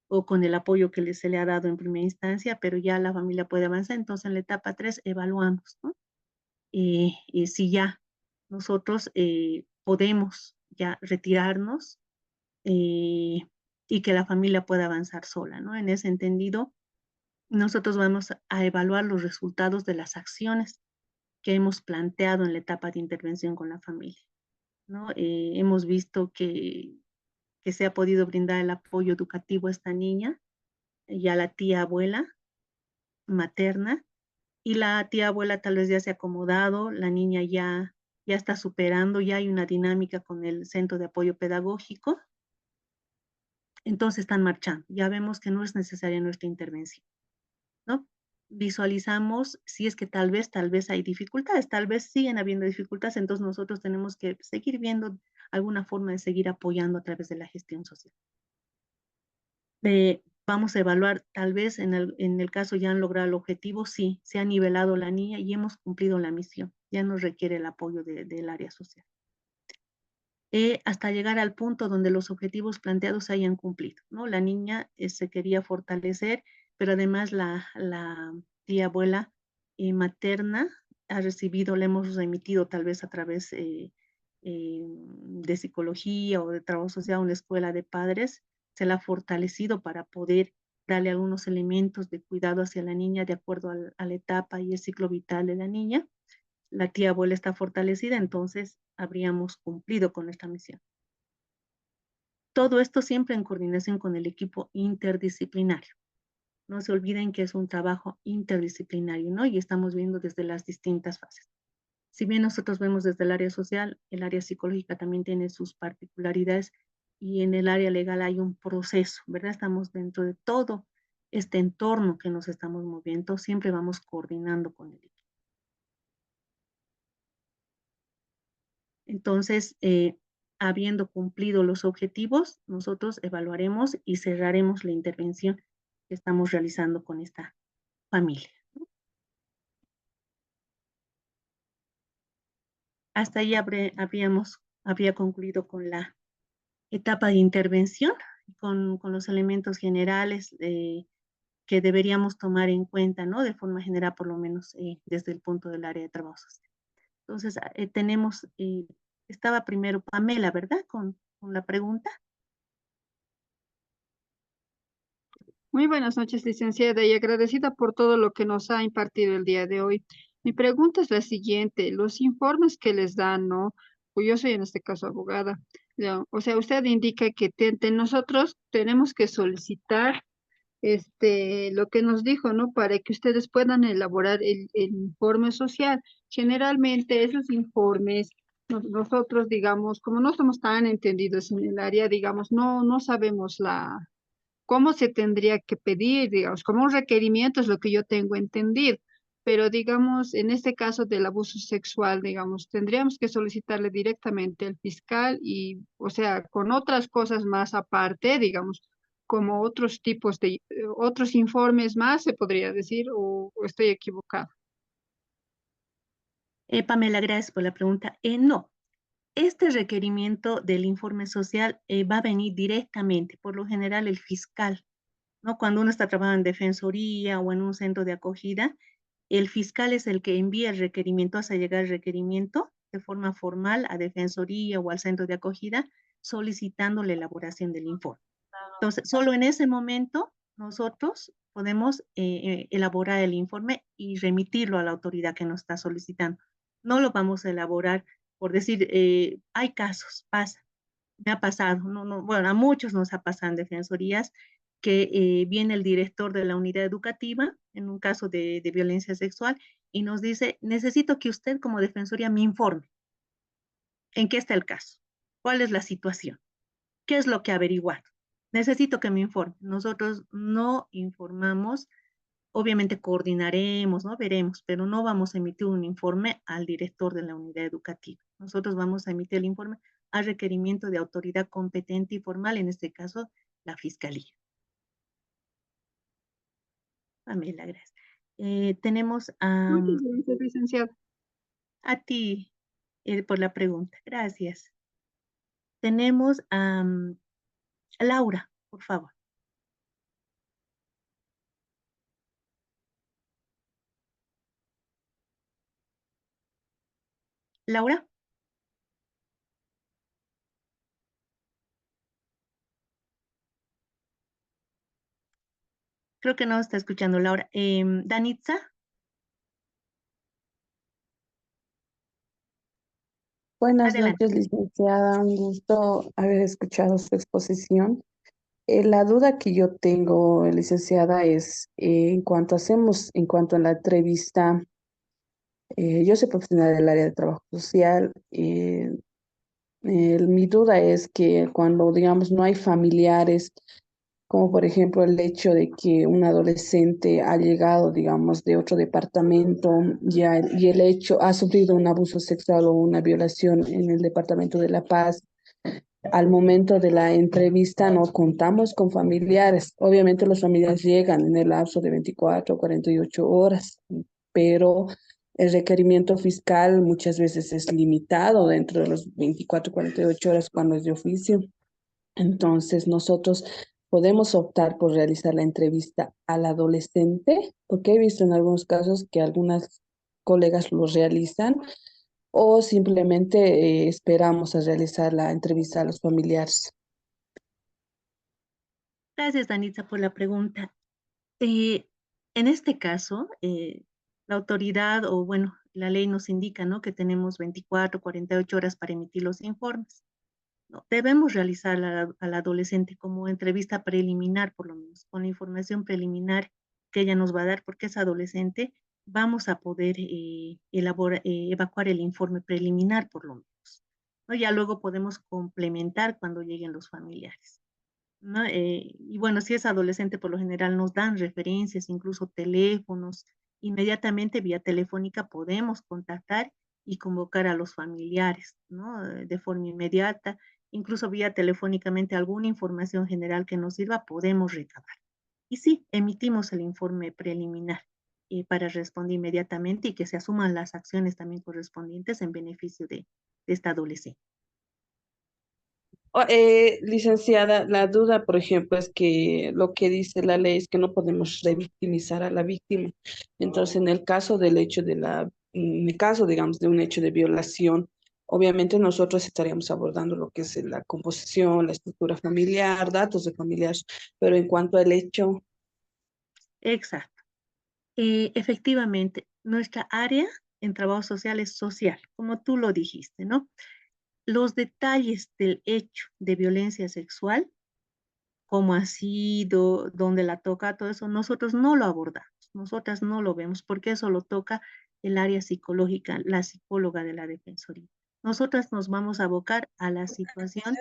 o con el apoyo que se le ha dado en primera instancia, pero ya la familia puede avanzar. Entonces, en la etapa 3 evaluamos, ¿no? Y si ya nosotros podemos ya retirarnos y que la familia pueda avanzar sola, ¿no? En ese entendido, nosotros vamos a evaluar los resultados de las acciones que hemos planteado en la etapa de intervención con la familia, ¿no? Hemos visto que se ha podido brindar el apoyo educativo a esta niña y a la tía abuela materna, y la tía abuela tal vez ya se ha acomodado, la niña ya está superando, ya hay una dinámica con el centro de apoyo pedagógico, entonces están marchando, ya vemos que no es necesaria nuestra intervención, ¿no? Visualizamos si es que tal vez hay dificultades, tal vez siguen habiendo dificultades, entonces nosotros tenemos que seguir viendo alguna forma de seguir apoyando a través de la gestión social. Vamos a evaluar, tal vez en el caso ya han logrado el objetivo, sí, se ha nivelado la niña y hemos cumplido la misión, ya nos requiere el apoyo del área social. Hasta llegar al punto donde los objetivos planteados se hayan cumplido, ¿no? La niña se quería fortalecer, pero además la tía abuela materna ha recibido, le hemos remitido tal vez a través de psicología o de trabajo social a una escuela de padres, se la ha fortalecido para poder darle algunos elementos de cuidado hacia la niña de acuerdo a la etapa y el ciclo vital de la niña. La tía abuela está fortalecida, entonces habríamos cumplido con nuestra misión. Todo esto siempre en coordinación con el equipo interdisciplinario. No se olviden que es un trabajo interdisciplinario, ¿no? Y estamos viendo desde las distintas fases. Si bien nosotros vemos desde el área social, el área psicológica también tiene sus particularidades y en el área legal hay un proceso, ¿verdad? Estamos dentro de todo este entorno que nos estamos moviendo, siempre vamos coordinando con el equipo. Entonces, habiendo cumplido los objetivos, nosotros evaluaremos y cerraremos la intervención que estamos realizando con esta familia. Hasta ahí habría concluido con la etapa de intervención, con los elementos generales que deberíamos tomar en cuenta, ¿no? De forma general, por lo menos desde el punto del área de trabajo social. Entonces, estaba primero Pamela, ¿verdad? Con la pregunta. Muy buenas noches, licenciada, y agradecida por todo lo que nos ha impartido el día de hoy. Mi pregunta es la siguiente, los informes que les dan, ¿no? Pues yo soy en este caso abogada. Ya, o sea, usted indica que nosotros tenemos que solicitar lo que nos dijo, ¿no? Para que ustedes puedan elaborar el informe social. Generalmente esos informes, nosotros, digamos, como no somos tan entendidos en el área, digamos, no sabemos cómo se tendría que pedir, digamos, como un requerimiento es lo que yo tengo entendido. Pero digamos, en este caso del abuso sexual, digamos, tendríamos que solicitarle directamente al fiscal y, o sea, con otras cosas más aparte, digamos, como otros tipos de, otros informes más, se podría decir, o estoy equivocado. Pamela, gracias por la pregunta. No, este requerimiento del informe social va a venir directamente, por lo general, el fiscal, ¿no? Cuando uno está trabajando en defensoría o en un centro de acogida, el fiscal es el que envía el requerimiento, hace llegar el requerimiento de forma formal a defensoría o al centro de acogida, solicitando la elaboración del informe. Entonces, solo en ese momento nosotros podemos elaborar el informe y remitirlo a la autoridad que nos está solicitando. No lo vamos a elaborar por decir, hay casos, pasa, me ha pasado, bueno, a muchos nos ha pasado en defensorías que viene el director de la unidad educativa en un caso de violencia sexual y nos dice, necesito que usted como defensoría me informe en qué está el caso, cuál es la situación, qué es lo que ha averiguado. Necesito que me informe. Nosotros no informamos, obviamente coordinaremos, ¿no? Veremos, pero no vamos a emitir un informe al director de la unidad educativa. Nosotros vamos a emitir el informe a requerimiento de autoridad competente y formal, en este caso, la Fiscalía. Pamela, gracias. Tenemos Muchas gracias, licenciada. a ti por la pregunta. Gracias. Tenemos a Laura, por favor. Laura. Creo que no está escuchando Laura. Danitza. Buenas Adelante. noches, licenciada. Un gusto haber escuchado su exposición. La duda que yo tengo, licenciada, es en cuanto a la entrevista, yo soy profesional del área de trabajo social. Mi duda es que cuando, digamos, no hay familiares, como por ejemplo el hecho de que un adolescente ha llegado, digamos, de otro departamento y el hecho ha sufrido un abuso sexual o una violación en el departamento de La Paz. Al momento de la entrevista no contamos con familiares. Obviamente los familiares llegan en el lapso de 24 o 48 horas, pero el requerimiento fiscal muchas veces es limitado dentro de los 24 o 48 horas cuando es de oficio. Entonces, nosotros podemos optar por realizar la entrevista al adolescente, porque he visto en algunos casos que algunas colegas lo realizan, o simplemente esperamos a realizar la entrevista a los familiares. Gracias, Danitza, por la pregunta. En este caso, la autoridad o, bueno, la ley nos indica, ¿no? Que tenemos 24, 48 horas para emitir los informes. ¿No? Debemos realizar al adolescente como entrevista preliminar, por lo menos, con la información preliminar que ella nos va a dar, porque es adolescente, vamos a poder evacuar el informe preliminar, por lo menos, ¿no? Ya luego podemos complementar cuando lleguen los familiares, ¿no? Y bueno, si es adolescente, por lo general nos dan referencias, incluso teléfonos. Inmediatamente vía telefónica podemos contactar y convocar a los familiares, ¿no? De forma inmediata, incluso vía telefónicamente alguna información general que nos sirva, podemos recabar. Y sí, emitimos el informe preliminar para responder inmediatamente y que se asuman las acciones también correspondientes en beneficio de esta adolescente. Licenciada, la duda, por ejemplo, es que lo que dice la ley es que no podemos revictimizar a la víctima. Entonces, en el caso del hecho en el caso, digamos, de un hecho de violación, obviamente nosotros estaríamos abordando lo que es la composición, la estructura familiar, datos de familiares, pero en cuanto al hecho Exacto. Efectivamente, nuestra área en trabajo social es social, como tú lo dijiste, ¿no? Los detalles del hecho de violencia sexual, cómo ha sido, dónde la toca, todo eso, nosotros no lo abordamos, nosotras no lo vemos, porque eso lo toca el área psicológica, la psicóloga de la Defensoría. Nosotras nos vamos a abocar a la situación,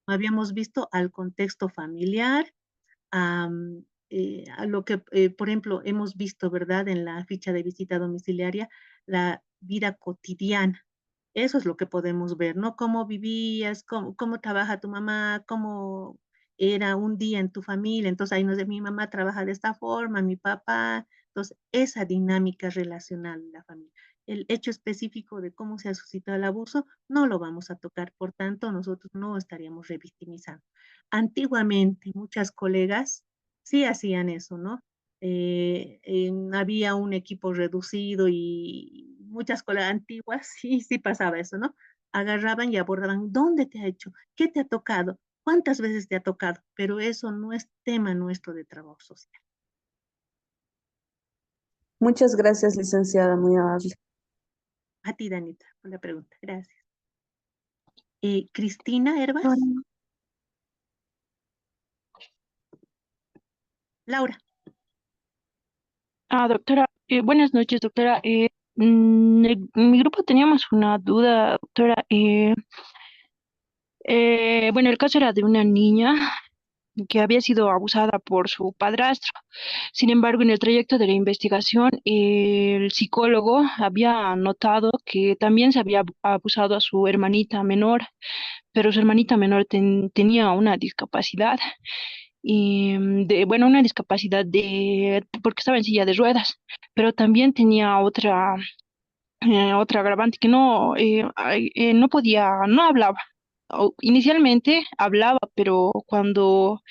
habíamos visto al contexto familiar, a lo que, por ejemplo, hemos visto, ¿verdad? En la ficha de visita domiciliaria, la vida cotidiana. Eso es lo que podemos ver, ¿no? Cómo vivías, cómo trabaja tu mamá, cómo era un día en tu familia. Entonces ahí nos dice, mi mamá trabaja de esta forma, mi papá. Entonces, esa dinámica relacional de la familia. El hecho específico de cómo se ha suscitado el abuso no lo vamos a tocar, por tanto, nosotros no estaríamos revictimizando. Antiguamente, muchas colegas sí hacían eso, ¿no? Había un equipo reducido y muchas colegas antiguas, sí, sí pasaba eso, ¿no? Agarraban y abordaban, ¿dónde te ha hecho? ¿Qué te ha tocado? ¿Cuántas veces te ha tocado? Pero eso no es tema nuestro de trabajo social. Muchas gracias, licenciada, muy amable. A ti, Danita, por la pregunta. Gracias. Cristina Herbas. Hola. Laura. Doctora, buenas noches, doctora. En mi grupo teníamos una duda, doctora. Bueno, el caso era de una niña que había sido abusada por su padrastro. Sin embargo, en el trayecto de la investigación, el psicólogo había notado que también se había abusado a su hermanita menor, pero su hermanita menor tenía una discapacidad. Bueno, una discapacidad porque estaba en silla de ruedas, pero también tenía otra agravante que no podía, no hablaba. Inicialmente hablaba, pero cuando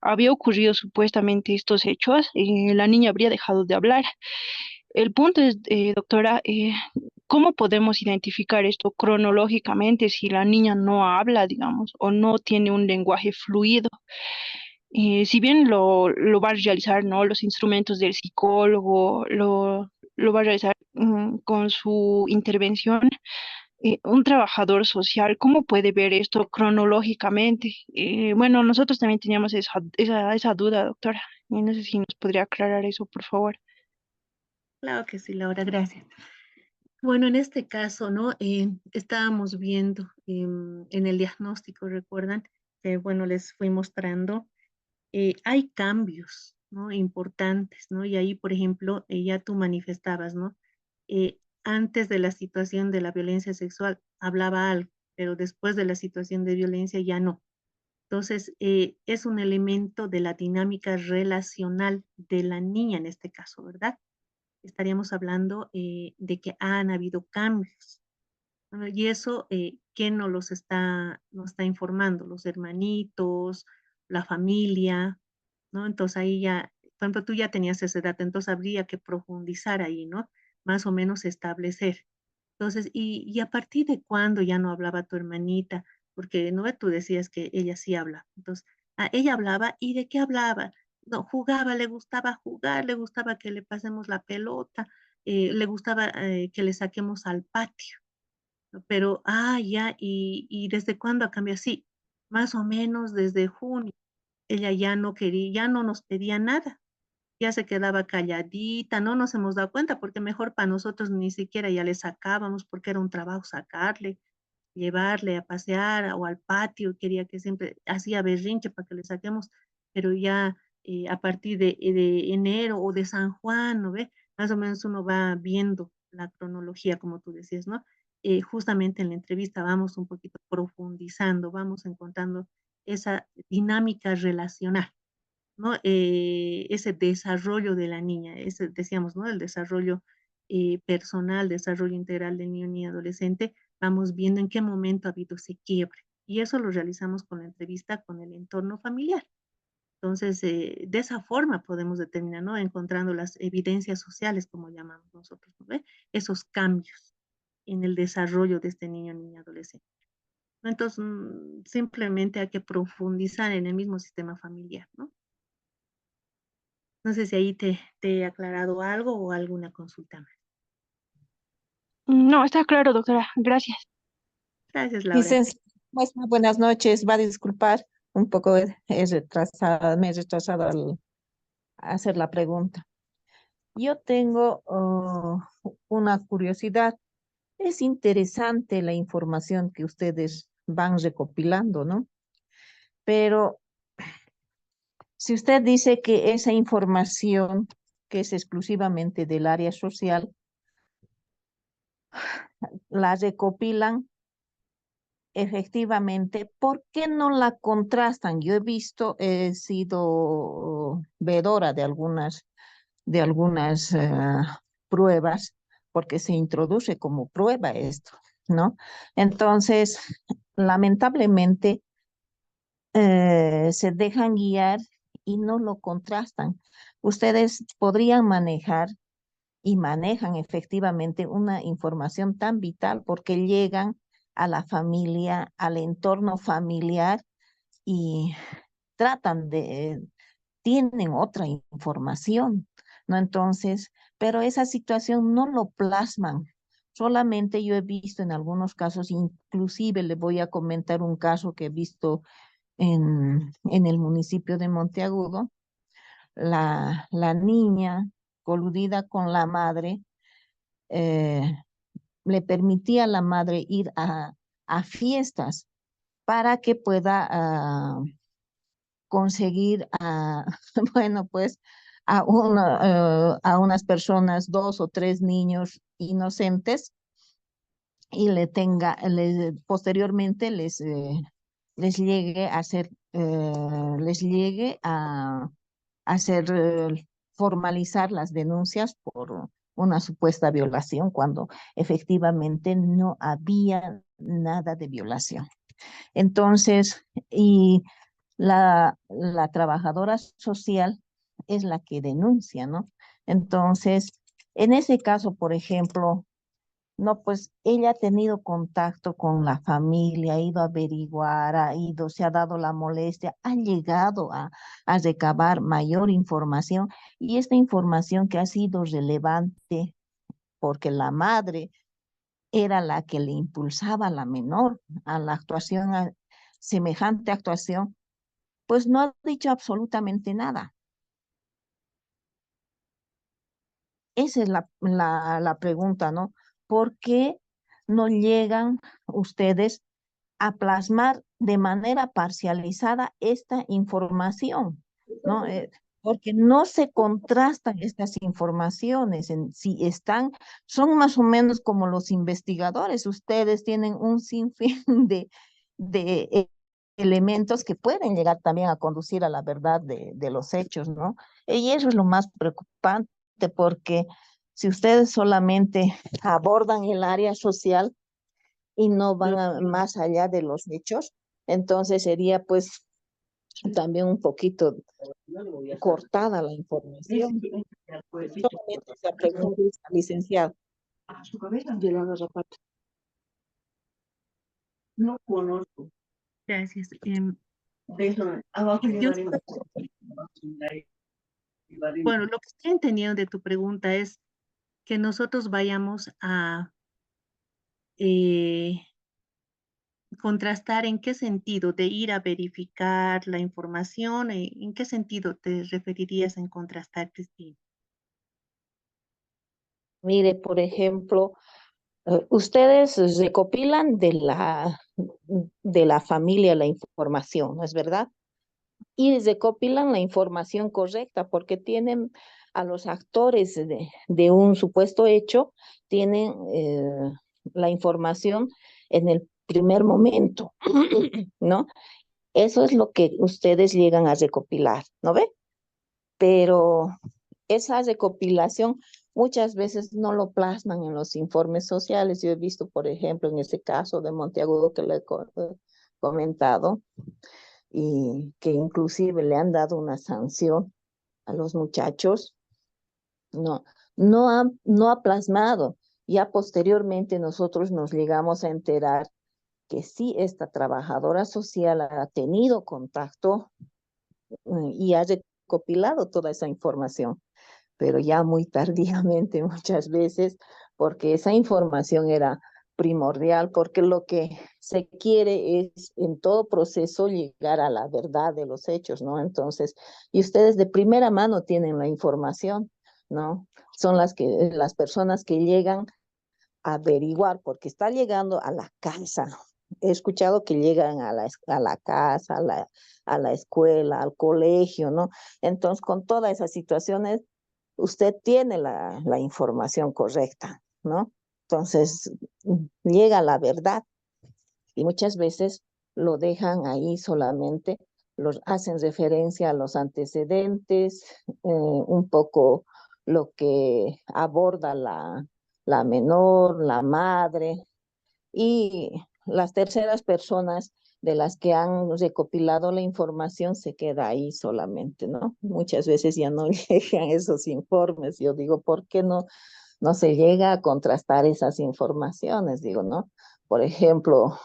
había ocurrido supuestamente estos hechos, la niña habría dejado de hablar. El punto es, doctora, ¿cómo podemos identificar esto cronológicamente si la niña no habla, digamos, o no tiene un lenguaje fluido? Si bien lo va a realizar, ¿no? Los instrumentos del psicólogo lo va a realizar con su intervención, un trabajador social, ¿cómo puede ver esto cronológicamente? Bueno, nosotros también teníamos esa duda, doctora, y no sé si nos podría aclarar eso, por favor. Claro que sí, Laura, gracias. Bueno, en este caso, ¿no? Estábamos viendo en el diagnóstico, recuerdan, que, bueno, les fui mostrando, hay cambios, ¿no? Importantes, ¿no? Y ahí, por ejemplo, ya tú manifestabas, ¿no? Antes de la situación de la violencia sexual hablaba algo, pero después de la situación de violencia ya no. Entonces, es un elemento de la dinámica relacional de la niña en este caso, ¿verdad? Estaríamos hablando de que han habido cambios. Bueno, y eso, ¿quién nos está informando? Los hermanitos, la familia, ¿no? Entonces ahí ya, por ejemplo, tú ya tenías esa edad, entonces habría que profundizar ahí, ¿no? Más o menos establecer. Entonces, y a partir de cuándo ya no hablaba tu hermanita, porque no tú decías que ella sí habla. Entonces, ella hablaba, ¿y de qué hablaba? No, jugaba, le gustaba jugar, le gustaba que le pasemos la pelota, le gustaba que le saquemos al patio. ¿No? Pero, ya, y ¿desde cuándo ha cambiado? Sí, más o menos desde junio. Ella ya no quería, ya no nos pedía nada, ya se quedaba calladita, no nos hemos dado cuenta porque mejor para nosotros ni siquiera ya le sacábamos porque era un trabajo sacarle, llevarle a pasear o al patio, quería que siempre hacía berrinche para que le saquemos, pero ya a partir de enero o de San Juan, ¿no ve? Más o menos uno va viendo la cronología, como tú decías, ¿no? Justamente en la entrevista vamos un poquito profundizando, vamos encontrando esa dinámica relacional, ¿no? Ese desarrollo de la niña, ese, decíamos, ¿no? El desarrollo personal, desarrollo integral del niño y adolescente, vamos viendo en qué momento ha habido ese quiebre. Y eso lo realizamos con la entrevista con el entorno familiar. Entonces, de esa forma podemos determinar, ¿no? Encontrando las evidencias sociales, como llamamos nosotros, ¿no ve? Esos cambios en el desarrollo de este niño, niña, adolescente. ¿No? Entonces, simplemente hay que profundizar en el mismo sistema familiar, ¿no? No sé si ahí te he aclarado algo o alguna consulta más. No, está claro, doctora. Gracias. Gracias, Laura. Licenciada, buenas noches. Va a disculpar un poco, me he retrasado al hacer la pregunta. Yo tengo una curiosidad. Es interesante la información que ustedes van recopilando, ¿no? Pero si usted dice que esa información que es exclusivamente del área social, la recopilan efectivamente, ¿por qué no la contrastan? Yo he visto, he sido vedora de algunas pruebas, porque se introduce como prueba esto, ¿no? Entonces, lamentablemente, se dejan guiar y no lo contrastan. Ustedes podrían manejar y manejan efectivamente una información tan vital porque llegan a la familia, al entorno familiar y tratan tienen otra información, ¿no? Entonces, pero esa situación no lo plasman. Solamente yo he visto en algunos casos, inclusive le voy a comentar un caso que he visto en el municipio de Monteagudo. La niña coludida con la madre, eh, le permitía a la madre ir a fiestas para que pueda conseguir bueno, pues a unas personas, 2 o 3 niños inocentes y posteriormente les llegue a hacer, les llegue a hacer formalizar las denuncias por una supuesta violación cuando efectivamente no había nada de violación. Entonces, y la trabajadora social es la que denuncia, ¿no? Entonces, en ese caso, por ejemplo, no, pues ella ha tenido contacto con la familia, ha ido a averiguar, se ha dado la molestia, ha llegado a recabar mayor información y esta información que ha sido relevante porque la madre era la que le impulsaba a la menor a la actuación, a semejante actuación, pues no ha dicho absolutamente nada. Esa es la pregunta, ¿no? ¿Por qué no llegan ustedes a plasmar de manera parcializada esta información, ¿no? Porque no se contrastan estas informaciones, si son más o menos como los investigadores, ustedes tienen un sinfín de elementos que pueden llegar también a conducir a la verdad de los hechos, ¿no? Y eso es lo más preocupante, porque si ustedes solamente abordan el área social, y no van más allá de los hechos, entonces sería pues también un poquito cortada la información. Solamente esa pregunta, licenciado. No conozco. Gracias. Bueno, lo que estoy entendiendo de tu pregunta es que nosotros vayamos a contrastar en qué sentido, de ir a verificar la información, en qué sentido te referirías en contrastar, Cristina. Mire, por ejemplo, ustedes recopilan de la familia la información, ¿no es verdad? Y recopilan la información correcta porque tienen a los actores de un supuesto hecho, tienen la información en el primer momento, ¿no? Eso es lo que ustedes llegan a recopilar, ¿no ve? Pero esa recopilación muchas veces no lo plasman en los informes sociales. Yo he visto, por ejemplo, en ese caso de Monteagudo que le he comentado, y que inclusive le han dado una sanción a los muchachos, no ha plasmado. Ya posteriormente nosotros nos llegamos a enterar que sí, esta trabajadora social ha tenido contacto y ha recopilado toda esa información, pero ya muy tardíamente muchas veces, porque esa información era primordial, porque lo que se quiere es en todo proceso llegar a la verdad de los hechos, ¿no? Entonces, y ustedes de primera mano tienen la información, ¿no? Son las personas que llegan a averiguar, porque está llegando a la casa. He escuchado que llegan a la casa, a la escuela, al colegio, ¿no? Entonces, con todas esas situaciones, usted tiene la información correcta, ¿no? Entonces, llega la verdad y muchas veces lo dejan ahí solamente, los hacen referencia a los antecedentes, un poco lo que aborda la menor, la madre, y las terceras personas de las que han recopilado la información se queda ahí solamente, ¿no? Muchas veces ya no llegan esos informes. Yo digo, ¿por qué no se llega a contrastar esas informaciones? Digo, ¿no? Por ejemplo,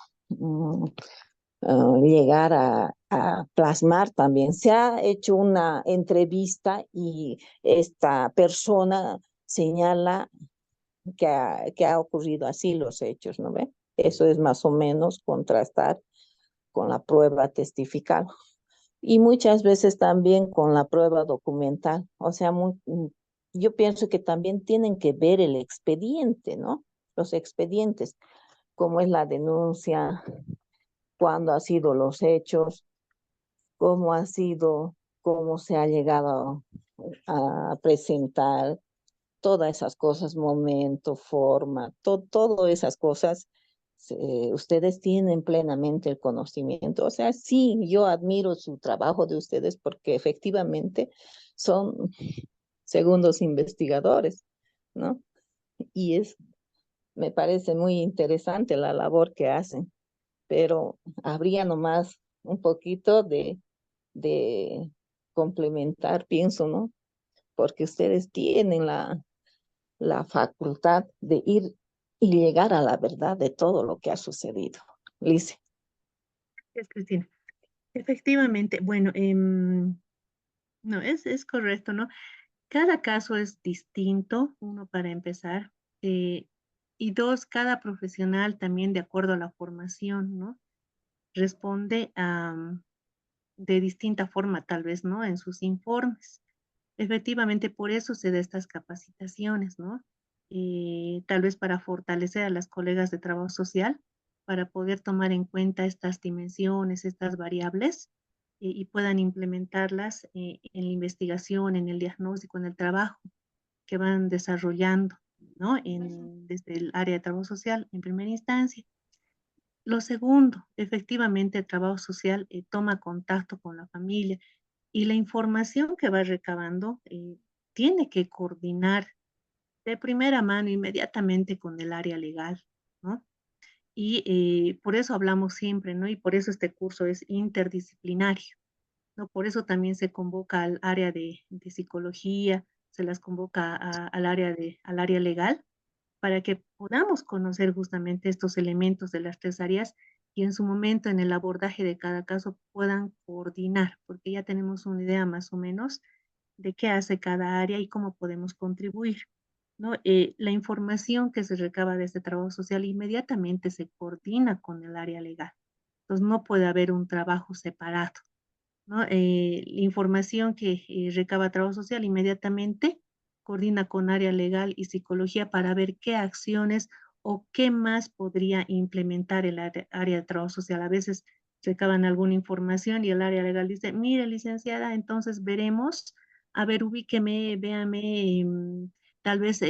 llegar a plasmar también. Se ha hecho una entrevista y esta persona señala que ha ocurrido así los hechos, ¿no ve? Eso es más o menos contrastar con la prueba testifical. Y muchas veces también con la prueba documental. O sea, yo pienso que también tienen que ver el expediente, ¿no? Los expedientes, cómo es la denuncia, cuándo han sido los hechos, cómo ha sido, cómo se ha llegado a presentar, todas esas cosas, momento, forma, todas esas cosas, ustedes tienen plenamente el conocimiento. O sea, sí, yo admiro su trabajo de ustedes porque efectivamente son segundos investigadores, ¿no? Y me parece muy interesante la labor que hacen, pero habría nomás un poquito de complementar, pienso, ¿no? Porque ustedes tienen la facultad de ir y llegar a la verdad de todo lo que ha sucedido. Lice. Gracias, Cristina. Efectivamente, bueno, no, es correcto, ¿no? Cada caso es distinto, uno para empezar, y dos, cada profesional también de acuerdo a la formación, ¿no? Responde de distinta forma, tal vez, ¿no? En sus informes. Efectivamente, por eso se da estas capacitaciones, ¿no? Tal vez para fortalecer a las colegas de trabajo social, para poder tomar en cuenta estas dimensiones, estas variables, y puedan implementarlas en la investigación, en el diagnóstico, en el trabajo que van desarrollando, ¿no? Desde el área de trabajo social en primera instancia. Lo segundo, efectivamente, el trabajo social toma contacto con la familia y la información que va recabando tiene que coordinar de primera mano inmediatamente con el área legal, ¿no? Y por eso hablamos siempre, ¿no? Y por eso este curso es interdisciplinario, ¿no? Por eso también se convoca al área de psicología, se las convoca al área legal, para que podamos conocer justamente estos elementos de las tres áreas y en su momento en el abordaje de cada caso puedan coordinar, porque ya tenemos una idea más o menos de qué hace cada área y cómo podemos contribuir, ¿no? La información que se recaba de este trabajo social inmediatamente se coordina con el área legal. Entonces no puede haber un trabajo separado, ¿no? La información que recaba trabajo social inmediatamente coordina con área legal y psicología para ver qué acciones o qué más podría implementar el área de trabajo social. A veces recaban alguna información y el área legal dice, mire, licenciada, entonces veremos, a ver, ubíqueme, véame, tal vez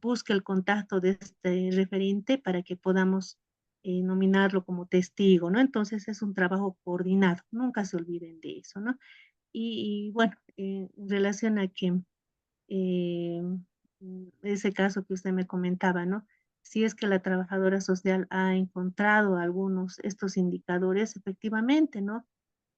busque el contacto de este referente para que podamos nominarlo como testigo, ¿no? Entonces es un trabajo coordinado, nunca se olviden de eso, ¿no? Y bueno, en relación a que eh, ese caso que usted me comentaba, ¿no? Si es que la trabajadora social ha encontrado algunos estos indicadores, efectivamente, ¿no?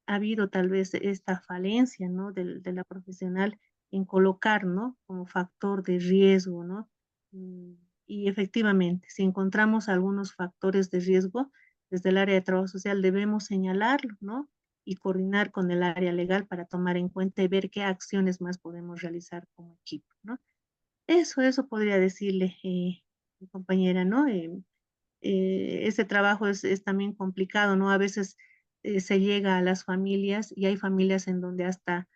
Ha habido tal vez esta falencia, ¿no? De la profesional en colocar, ¿no? Como factor de riesgo, ¿no? Mm, Y efectivamente, si encontramos algunos factores de riesgo, desde el área de trabajo social debemos señalarlo, ¿no? y coordinar con el área legal para tomar en cuenta y ver qué acciones más podemos realizar como equipo, ¿no? Eso podría decirle, mi compañera, ¿no? Ese trabajo es también complicado, ¿no? A veces se llega a las familias y hay familias en donde hasta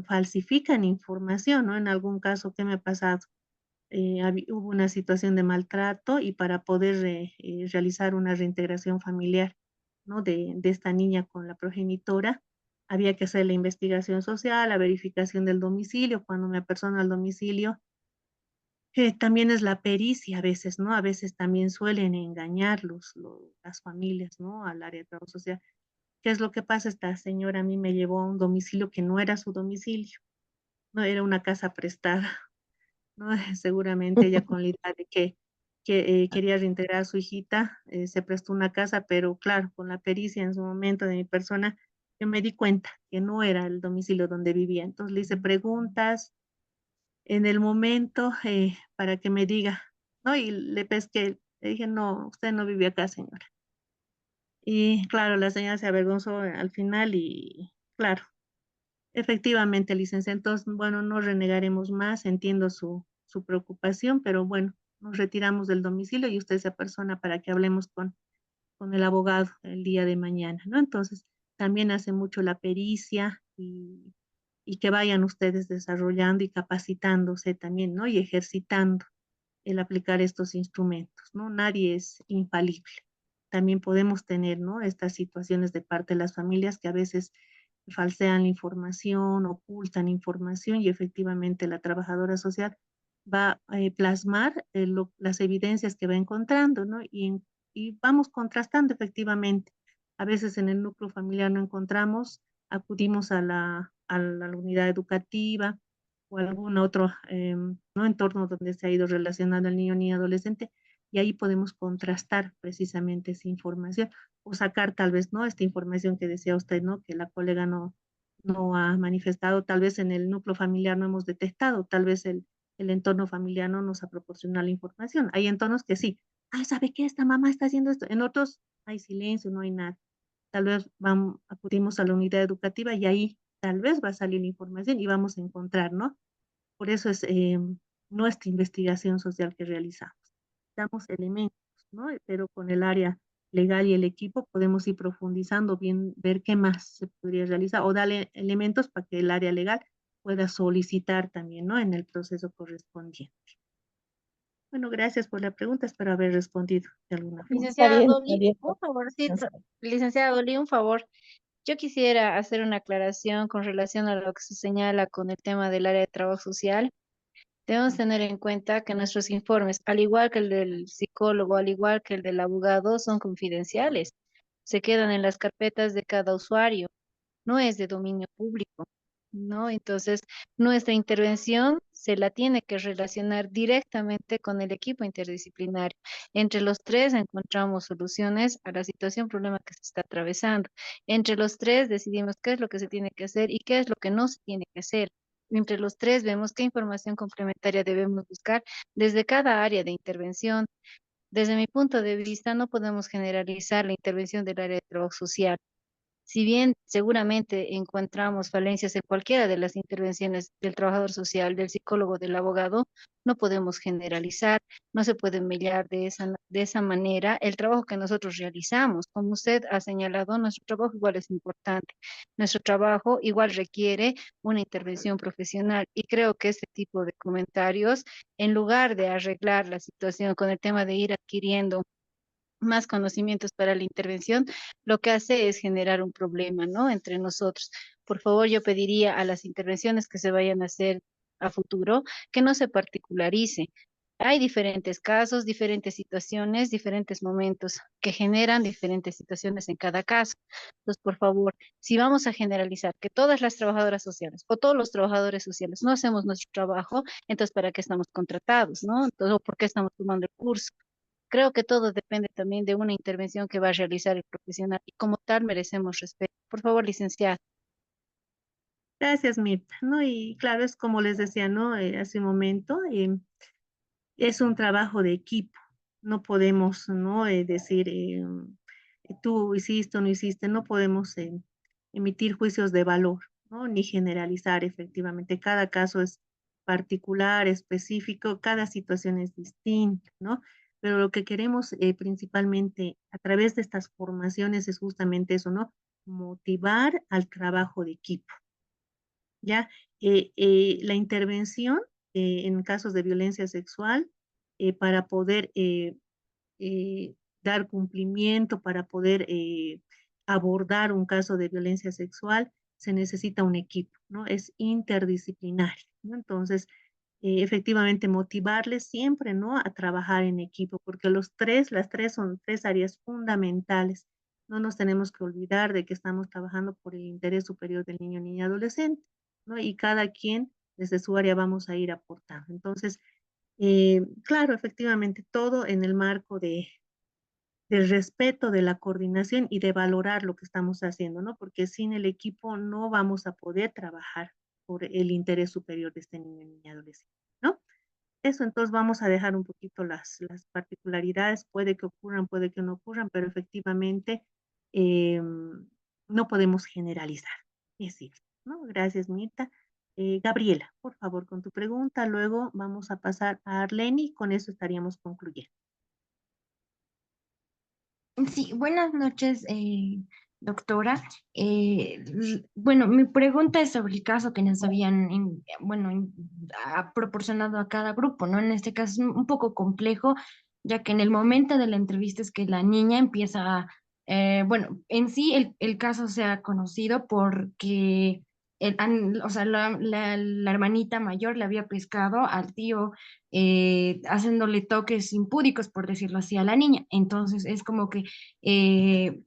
falsifican información, ¿no? En algún caso, ¿qué me ha pasado? Hubo una situación de maltrato y para poder realizar una reintegración familiar, ¿no? De esta niña con la progenitora, había que hacer la investigación social, la verificación del domicilio, cuando me apersona al domicilio, también es la pericia a veces, ¿no? A veces también suelen engañar las familias, ¿no? Al área de trabajo social. ¿Qué es lo que pasa? Esta señora a mí me llevó a un domicilio que no era su domicilio, no era una casa prestada, ¿no? Seguramente ella con la idea de que quería reintegrar a su hijita, se prestó una casa, pero claro, con la pericia en su momento de mi persona, yo me di cuenta que no era el domicilio donde vivía. Entonces le hice preguntas en el momento para que me diga, ¿no? Y le pesqué, le dije, no, usted no vive acá, señora. Y claro, la señora se avergonzó al final y claro, efectivamente, licenciada, entonces, bueno, no renegaremos más, entiendo su preocupación, pero bueno, nos retiramos del domicilio y usted esa persona para que hablemos con el abogado el día de mañana, ¿no? Entonces, también hace mucho la pericia y que vayan ustedes desarrollando y capacitándose también, ¿no? Y ejercitando el aplicar estos instrumentos, ¿no? Nadie es infalible. También podemos tener, ¿no? Estas situaciones de parte de las familias que a veces falsean la información, ocultan información y efectivamente la trabajadora social va a plasmar las evidencias que va encontrando, ¿no? Y vamos contrastando efectivamente. A veces en el núcleo familiar no encontramos, acudimos a la unidad educativa o algún otro ¿no? entorno donde se ha ido relacionando al niño ni adolescente y ahí podemos contrastar precisamente esa información o sacar tal vez, ¿no? Esta información que decía usted, ¿no? Que la colega no ha manifestado, tal vez en el núcleo familiar no hemos detectado, tal vez el entorno familiar no nos ha proporcionado la información. Hay entornos que sí, ¿sabe qué? Esta mamá está haciendo esto. En otros hay silencio, no hay nada. Tal vez acudimos a la unidad educativa y ahí tal vez va a salir la información y vamos a encontrar, ¿no? Por eso es nuestra investigación social que realizamos. Damos elementos, ¿no? Pero con el área legal y el equipo podemos ir profundizando, bien, ver qué más se podría realizar o darle elementos para que el área legal pueda solicitar también, ¿no? En el proceso correspondiente. Bueno, gracias por la pregunta, espero haber respondido de alguna forma. Está Licenciada bien, está Dolly, bien. un favorcito. Licenciada Dolly, un favor. Yo quisiera hacer una aclaración con relación a lo que se señala con el tema del área de trabajo social. Debemos tener en cuenta que nuestros informes, al igual que el del psicólogo, al igual que el del abogado, son confidenciales. Se quedan en las carpetas de cada usuario, no es de dominio público, ¿no? Entonces, nuestra intervención se la tiene que relacionar directamente con el equipo interdisciplinario. Entre los tres encontramos soluciones a la situación, problema que se está atravesando. Entre los tres decidimos qué es lo que se tiene que hacer y qué es lo que no se tiene que hacer. Entre los tres vemos qué información complementaria debemos buscar desde cada área de intervención. Desde mi punto de vista, no podemos generalizar la intervención del área de trabajo social. Si bien seguramente encontramos falencias en cualquiera de las intervenciones del trabajador social, del psicólogo, del abogado, no podemos generalizar, no se puede mellar de esa manera el trabajo que nosotros realizamos. Como usted ha señalado, nuestro trabajo igual es importante. Nuestro trabajo igual requiere una intervención profesional y creo que este tipo de comentarios, en lugar de arreglar la situación con el tema de ir adquiriendo más conocimientos para la intervención, lo que hace es generar un problema, ¿no? Entre nosotros. Por favor, yo pediría a las intervenciones que se vayan a hacer a futuro que no se particularice. Hay diferentes casos, diferentes situaciones, diferentes momentos que generan diferentes situaciones en cada caso. Entonces, por favor, si vamos a generalizar que todas las trabajadoras sociales o todos los trabajadores sociales no hacemos nuestro trabajo, entonces, ¿para qué estamos contratados, no? Entonces, ¿por qué estamos tomando el curso? Creo que todo depende también de una intervención que va a realizar el profesional y como tal merecemos respeto. Por favor, licenciada. Gracias, Mirta, ¿no? Y claro, es como les decía, ¿no? Hace un momento, es un trabajo de equipo. No podemos, ¿no? Decir, tú hiciste o no hiciste, no podemos emitir juicios de valor, ¿no? Ni generalizar efectivamente. Cada caso es particular, específico, cada situación es distinta, ¿no? Pero lo que queremos principalmente a través de estas formaciones es justamente eso, ¿no? Motivar al trabajo de equipo, ¿ya? La intervención en casos de violencia sexual para poder dar cumplimiento, para poder abordar un caso de violencia sexual, se necesita un equipo, ¿no? Es interdisciplinario, ¿no? Entonces, efectivamente, motivarles siempre, ¿no? A trabajar en equipo, porque las tres son tres áreas fundamentales. No nos tenemos que olvidar de que estamos trabajando por el interés superior del niño, niña, adolescente, ¿no? Y cada quien desde su área vamos a ir aportando. Entonces, claro, efectivamente, todo en el marco del respeto, de la coordinación y de valorar lo que estamos haciendo, ¿no? Porque sin el equipo no vamos a poder trabajar por el interés superior de este niño, niña, adolescente, ¿no? Eso, entonces vamos a dejar un poquito las particularidades, puede que ocurran, puede que no ocurran, pero efectivamente no podemos generalizar, es cierto, ¿no? Gracias, Mirta. Gabriela, por favor, con tu pregunta, luego vamos a pasar a Arlene y con eso estaríamos concluyendo. Sí, buenas noches, doctora. Bueno, mi pregunta es sobre el caso que nos habían, proporcionado a cada grupo, ¿no? En este caso es un poco complejo, ya que en el momento de la entrevista es que la niña empieza, bueno, en sí el caso se ha conocido porque, o sea, la hermanita mayor le había pescado al tío haciéndole toques impúdicos, por decirlo así, a la niña. Entonces es como que eh,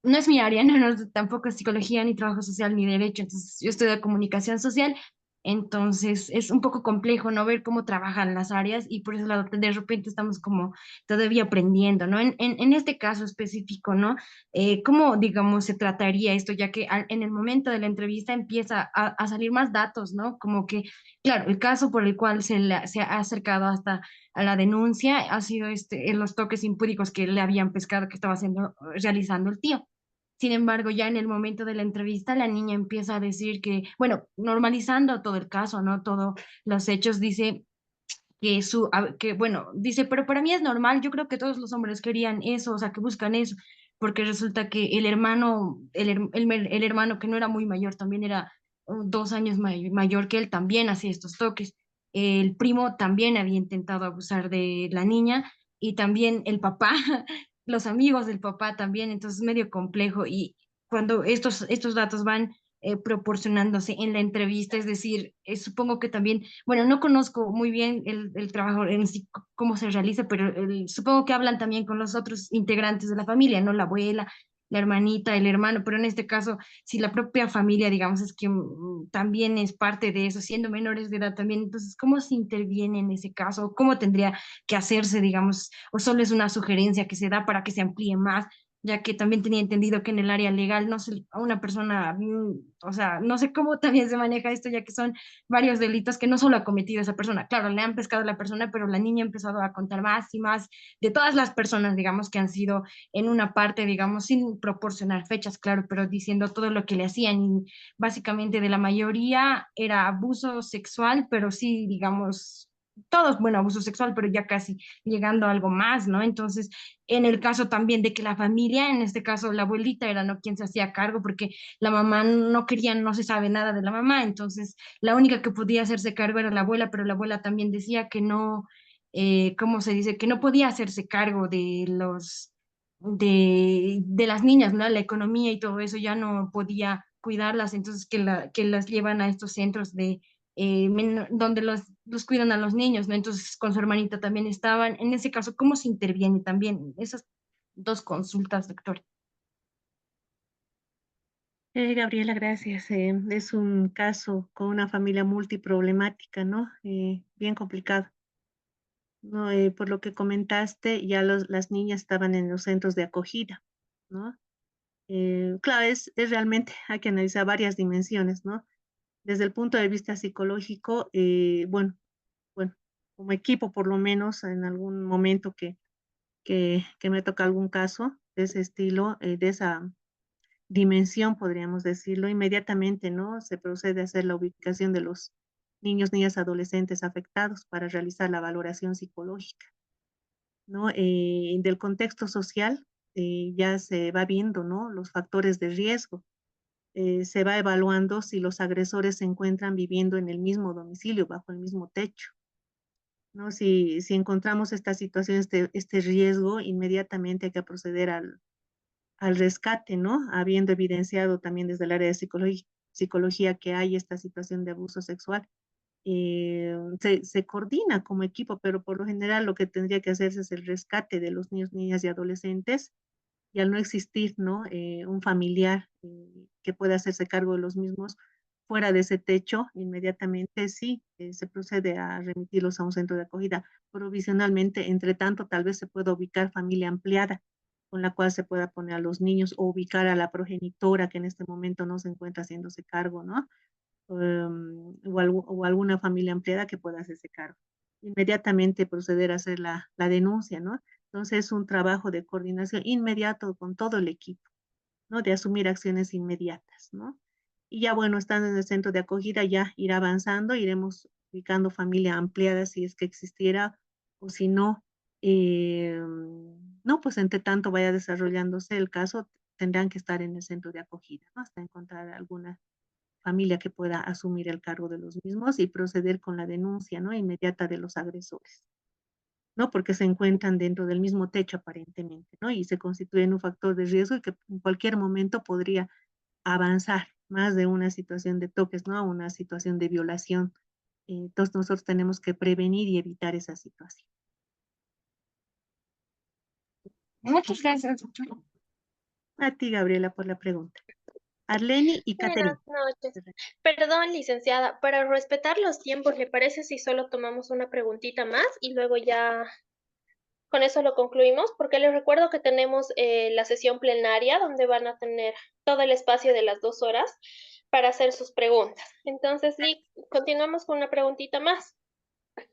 no es mi área, no, tampoco es psicología, ni trabajo social, ni derecho, entonces yo estudio comunicación social, entonces es un poco complejo no ver cómo trabajan las áreas y por eso de repente estamos como todavía aprendiendo, ¿no? En este caso específico, ¿no? ¿Cómo, digamos, se trataría esto? Ya que en el momento de la entrevista empieza a salir más datos, ¿no? Como que, claro, el caso por el cual se ha acercado hasta a la denuncia ha sido en los toques impúdicos que le habían pescado que estaba realizando el tío. Sin embargo, ya en el momento de la entrevista, la niña empieza a decir que, bueno, normalizando todo el caso, ¿no? Todos los hechos, dice que bueno, dice, pero para mí es normal, yo creo que todos los hombres querían eso, o sea, que buscan eso, porque resulta que el hermano, el hermano que no era muy mayor, también era 2 años mayor que él, también hacía estos toques. El primo también había intentado abusar de la niña y también el papá, los amigos del papá también, entonces es medio complejo y cuando estos datos van proporcionándose en la entrevista, es decir, supongo que también, bueno, no conozco muy bien el trabajo en sí, cómo se realiza, pero supongo que hablan también con los otros integrantes de la familia, ¿no? La abuela, la hermanita, el hermano, pero en este caso, si la propia familia, digamos, es que también es parte de eso, siendo menores de edad también, entonces, ¿cómo se interviene en ese caso? ¿Cómo tendría que hacerse, digamos, o solo es una sugerencia que se da para que se amplíe más? Ya que también tenía entendido que en el área legal no se, a una persona, o sea, no sé cómo también se maneja esto, ya que son varios delitos que no solo ha cometido esa persona. Claro, le han pescado a la persona, pero la niña ha empezado a contar más y más de todas las personas, digamos, que han sido en una parte, digamos, sin proporcionar fechas, claro, pero diciendo todo lo que le hacían. Y básicamente de la mayoría era abuso sexual, pero sí, digamos, todos, bueno, abuso sexual, pero ya casi llegando a algo más, ¿no? Entonces, en el caso también de que la familia, en este caso la abuelita era no quien se hacía cargo, porque la mamá no quería, no se sabe nada de la mamá, entonces la única que podía hacerse cargo era la abuela, pero la abuela también decía que no, ¿cómo se dice? Que no podía hacerse cargo de de las niñas, ¿no? La economía y todo eso ya no podía cuidarlas, entonces que las llevan a estos centros de donde los cuidan a los niños, ¿no? Entonces con su hermanita también estaban. En ese caso, ¿cómo se interviene también? Esas dos consultas, doctor. Gabriela, gracias. Es un caso con una familia multiproblemática, ¿no? Bien complicado, ¿no? Por lo que comentaste, ya las niñas estaban en los centros de acogida, ¿no? Claro, es realmente, hay que analizar varias dimensiones, ¿no? Desde el punto de vista psicológico, bueno, como equipo por lo menos en algún momento que me toca algún caso de ese estilo, dimensión, podríamos decirlo, inmediatamente, ¿no? Se procede a hacer la ubicación de los niños, niñas, adolescentes afectados para realizar la valoración psicológica, ¿no? Del contexto social ya se va viendo, ¿no? Los factores de riesgo. Se va evaluando si los agresores se encuentran viviendo en el mismo domicilio, bajo el mismo techo, ¿no? Si encontramos esta situación, este riesgo, inmediatamente hay que proceder al rescate, ¿no? Habiendo evidenciado también desde el área de psicología que hay esta situación de abuso sexual. Se coordina como equipo, pero por lo general lo que tendría que hacerse es el rescate de los niños, niñas y adolescentes, y al no existir, ¿no? Un familiar que pueda hacerse cargo de los mismos fuera de ese techo, inmediatamente sí, se procede a remitirlos a un centro de acogida provisionalmente. Entre tanto, tal vez se pueda ubicar familia ampliada con la cual se pueda poner a los niños, o ubicar a la progenitora que en este momento no se encuentra haciéndose cargo, ¿no? O alguna familia ampliada que pueda hacerse cargo. Inmediatamente proceder a hacer la denuncia, ¿no? Entonces es un trabajo de coordinación inmediato con todo el equipo, ¿no? De asumir acciones inmediatas, ¿no? Y ya bueno, estando en el centro de acogida, ya ir avanzando, iremos ubicando familia ampliada si es que existiera, o si no, no, pues entre tanto vaya desarrollándose el caso, tendrán que estar en el centro de acogida, ¿no? Hasta encontrar alguna familia que pueda asumir el cargo de los mismos y proceder con la denuncia, ¿no? Inmediata de los agresores, ¿no? Porque se encuentran dentro del mismo techo aparentemente, ¿no? Y se constituyen un factor de riesgo y que en cualquier momento podría avanzar más de una situación de toques, ¿no? A una situación de violación. Entonces nosotros tenemos que prevenir y evitar esa situación. Muchas gracias, doctora. A ti, Gabriela, por la pregunta. Arleni y Buenas Catherine. noches. Perdón, licenciada, para respetar los tiempos, ¿le parece si solo tomamos una preguntita más y luego ya con eso lo concluimos? Porque les recuerdo que tenemos la sesión plenaria donde van a tener todo el espacio de las 2 horas para hacer sus preguntas. Entonces, continuamos con una preguntita más.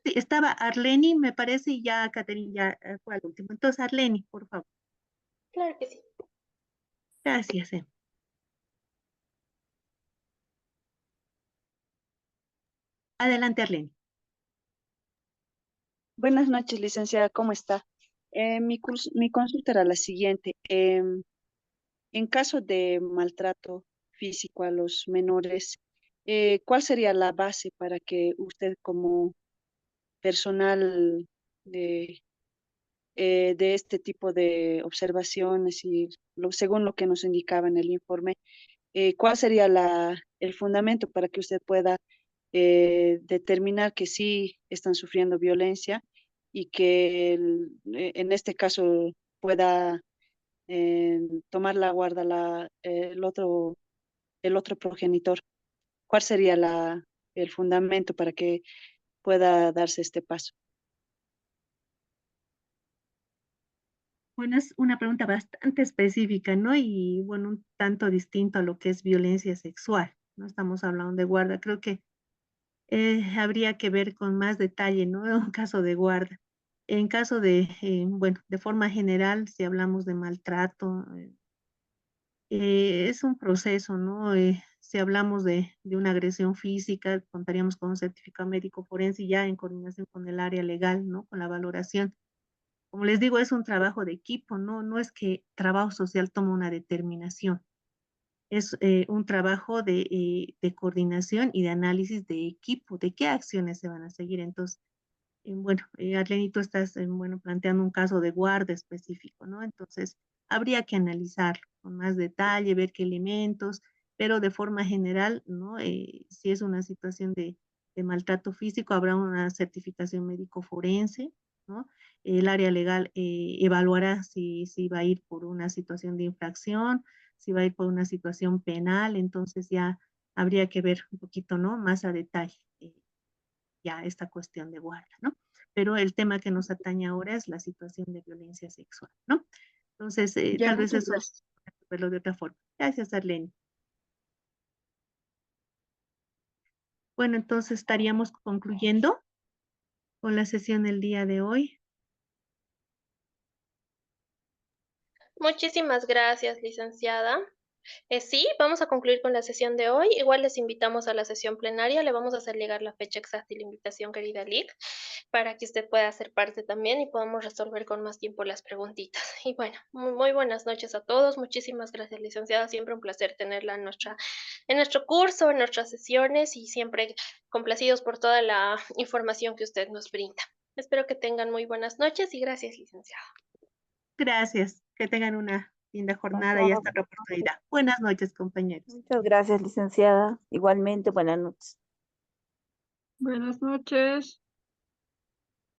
Sí, estaba Arleni, me parece, y ya Catherine ya fue al último. Entonces, Arleni, por favor. Claro que sí. Gracias. Adelante, Arleni. Buenas noches, licenciada, ¿cómo está? Mi consulta era la siguiente. En caso de maltrato físico a los menores, ¿cuál sería la base para que usted como personal de, de este tipo de observaciones y según lo que nos indicaba en el informe, cuál sería el fundamento para que usted pueda determinar que sí están sufriendo violencia y que en este caso pueda tomar la guarda el otro progenitor? ¿Cuál sería el fundamento para que pueda darse este paso? Bueno, es una pregunta bastante específica, ¿no? Y bueno, un tanto distinto a lo que es violencia sexual. No estamos hablando de guarda. Creo que habría que ver con más detalle, ¿no? Un caso de guarda. En caso de, bueno, de forma general, si hablamos de maltrato, es un proceso, ¿no? Si hablamos de una agresión física, contaríamos con un certificado médico forense ya en coordinación con el área legal, ¿no? Con la valoración. Como les digo, es un trabajo de equipo, ¿no? No es que trabajo social toma una determinación. Es un trabajo de coordinación y de análisis de equipo, de qué acciones se van a seguir. Entonces, bueno, Arlene, tú estás, bueno, planteando un caso de guarda específico, ¿no? Entonces, habría que analizarlo con más detalle, ver qué elementos, pero de forma general, ¿no? Si es una situación de maltrato físico, habrá una certificación médico forense, ¿no? El área legal evaluará si va a ir por una situación de infracción, si va a ir por una situación penal, entonces ya habría que ver un poquito, ¿no? Más a detalle. Ya esta cuestión de guarda, ¿no? Pero el tema que nos atañe ahora es la situación de violencia sexual, ¿no? Entonces, Ya, tal vez muchas eso, gracias. verlo de otra forma. Gracias, Arlene. Bueno, entonces estaríamos concluyendo con la sesión del día de hoy. Muchísimas gracias, licenciada. Sí, vamos a concluir con la sesión de hoy. Igual les invitamos a la sesión plenaria. Le vamos a hacer llegar la fecha exacta y la invitación, querida Lick, para que usted pueda ser parte también y podamos resolver con más tiempo las preguntitas. Y bueno, muy buenas noches a todos. Muchísimas gracias, licenciada. Siempre un placer tenerla en nuestro curso, en nuestras sesiones y siempre complacidos por toda la información que usted nos brinda. Espero que tengan muy buenas noches y gracias, licenciada. Gracias. Que tengan una linda jornada y hasta otra oportunidad. Buenas noches, compañeros. Muchas gracias, licenciada. Igualmente, buenas noches. Buenas noches.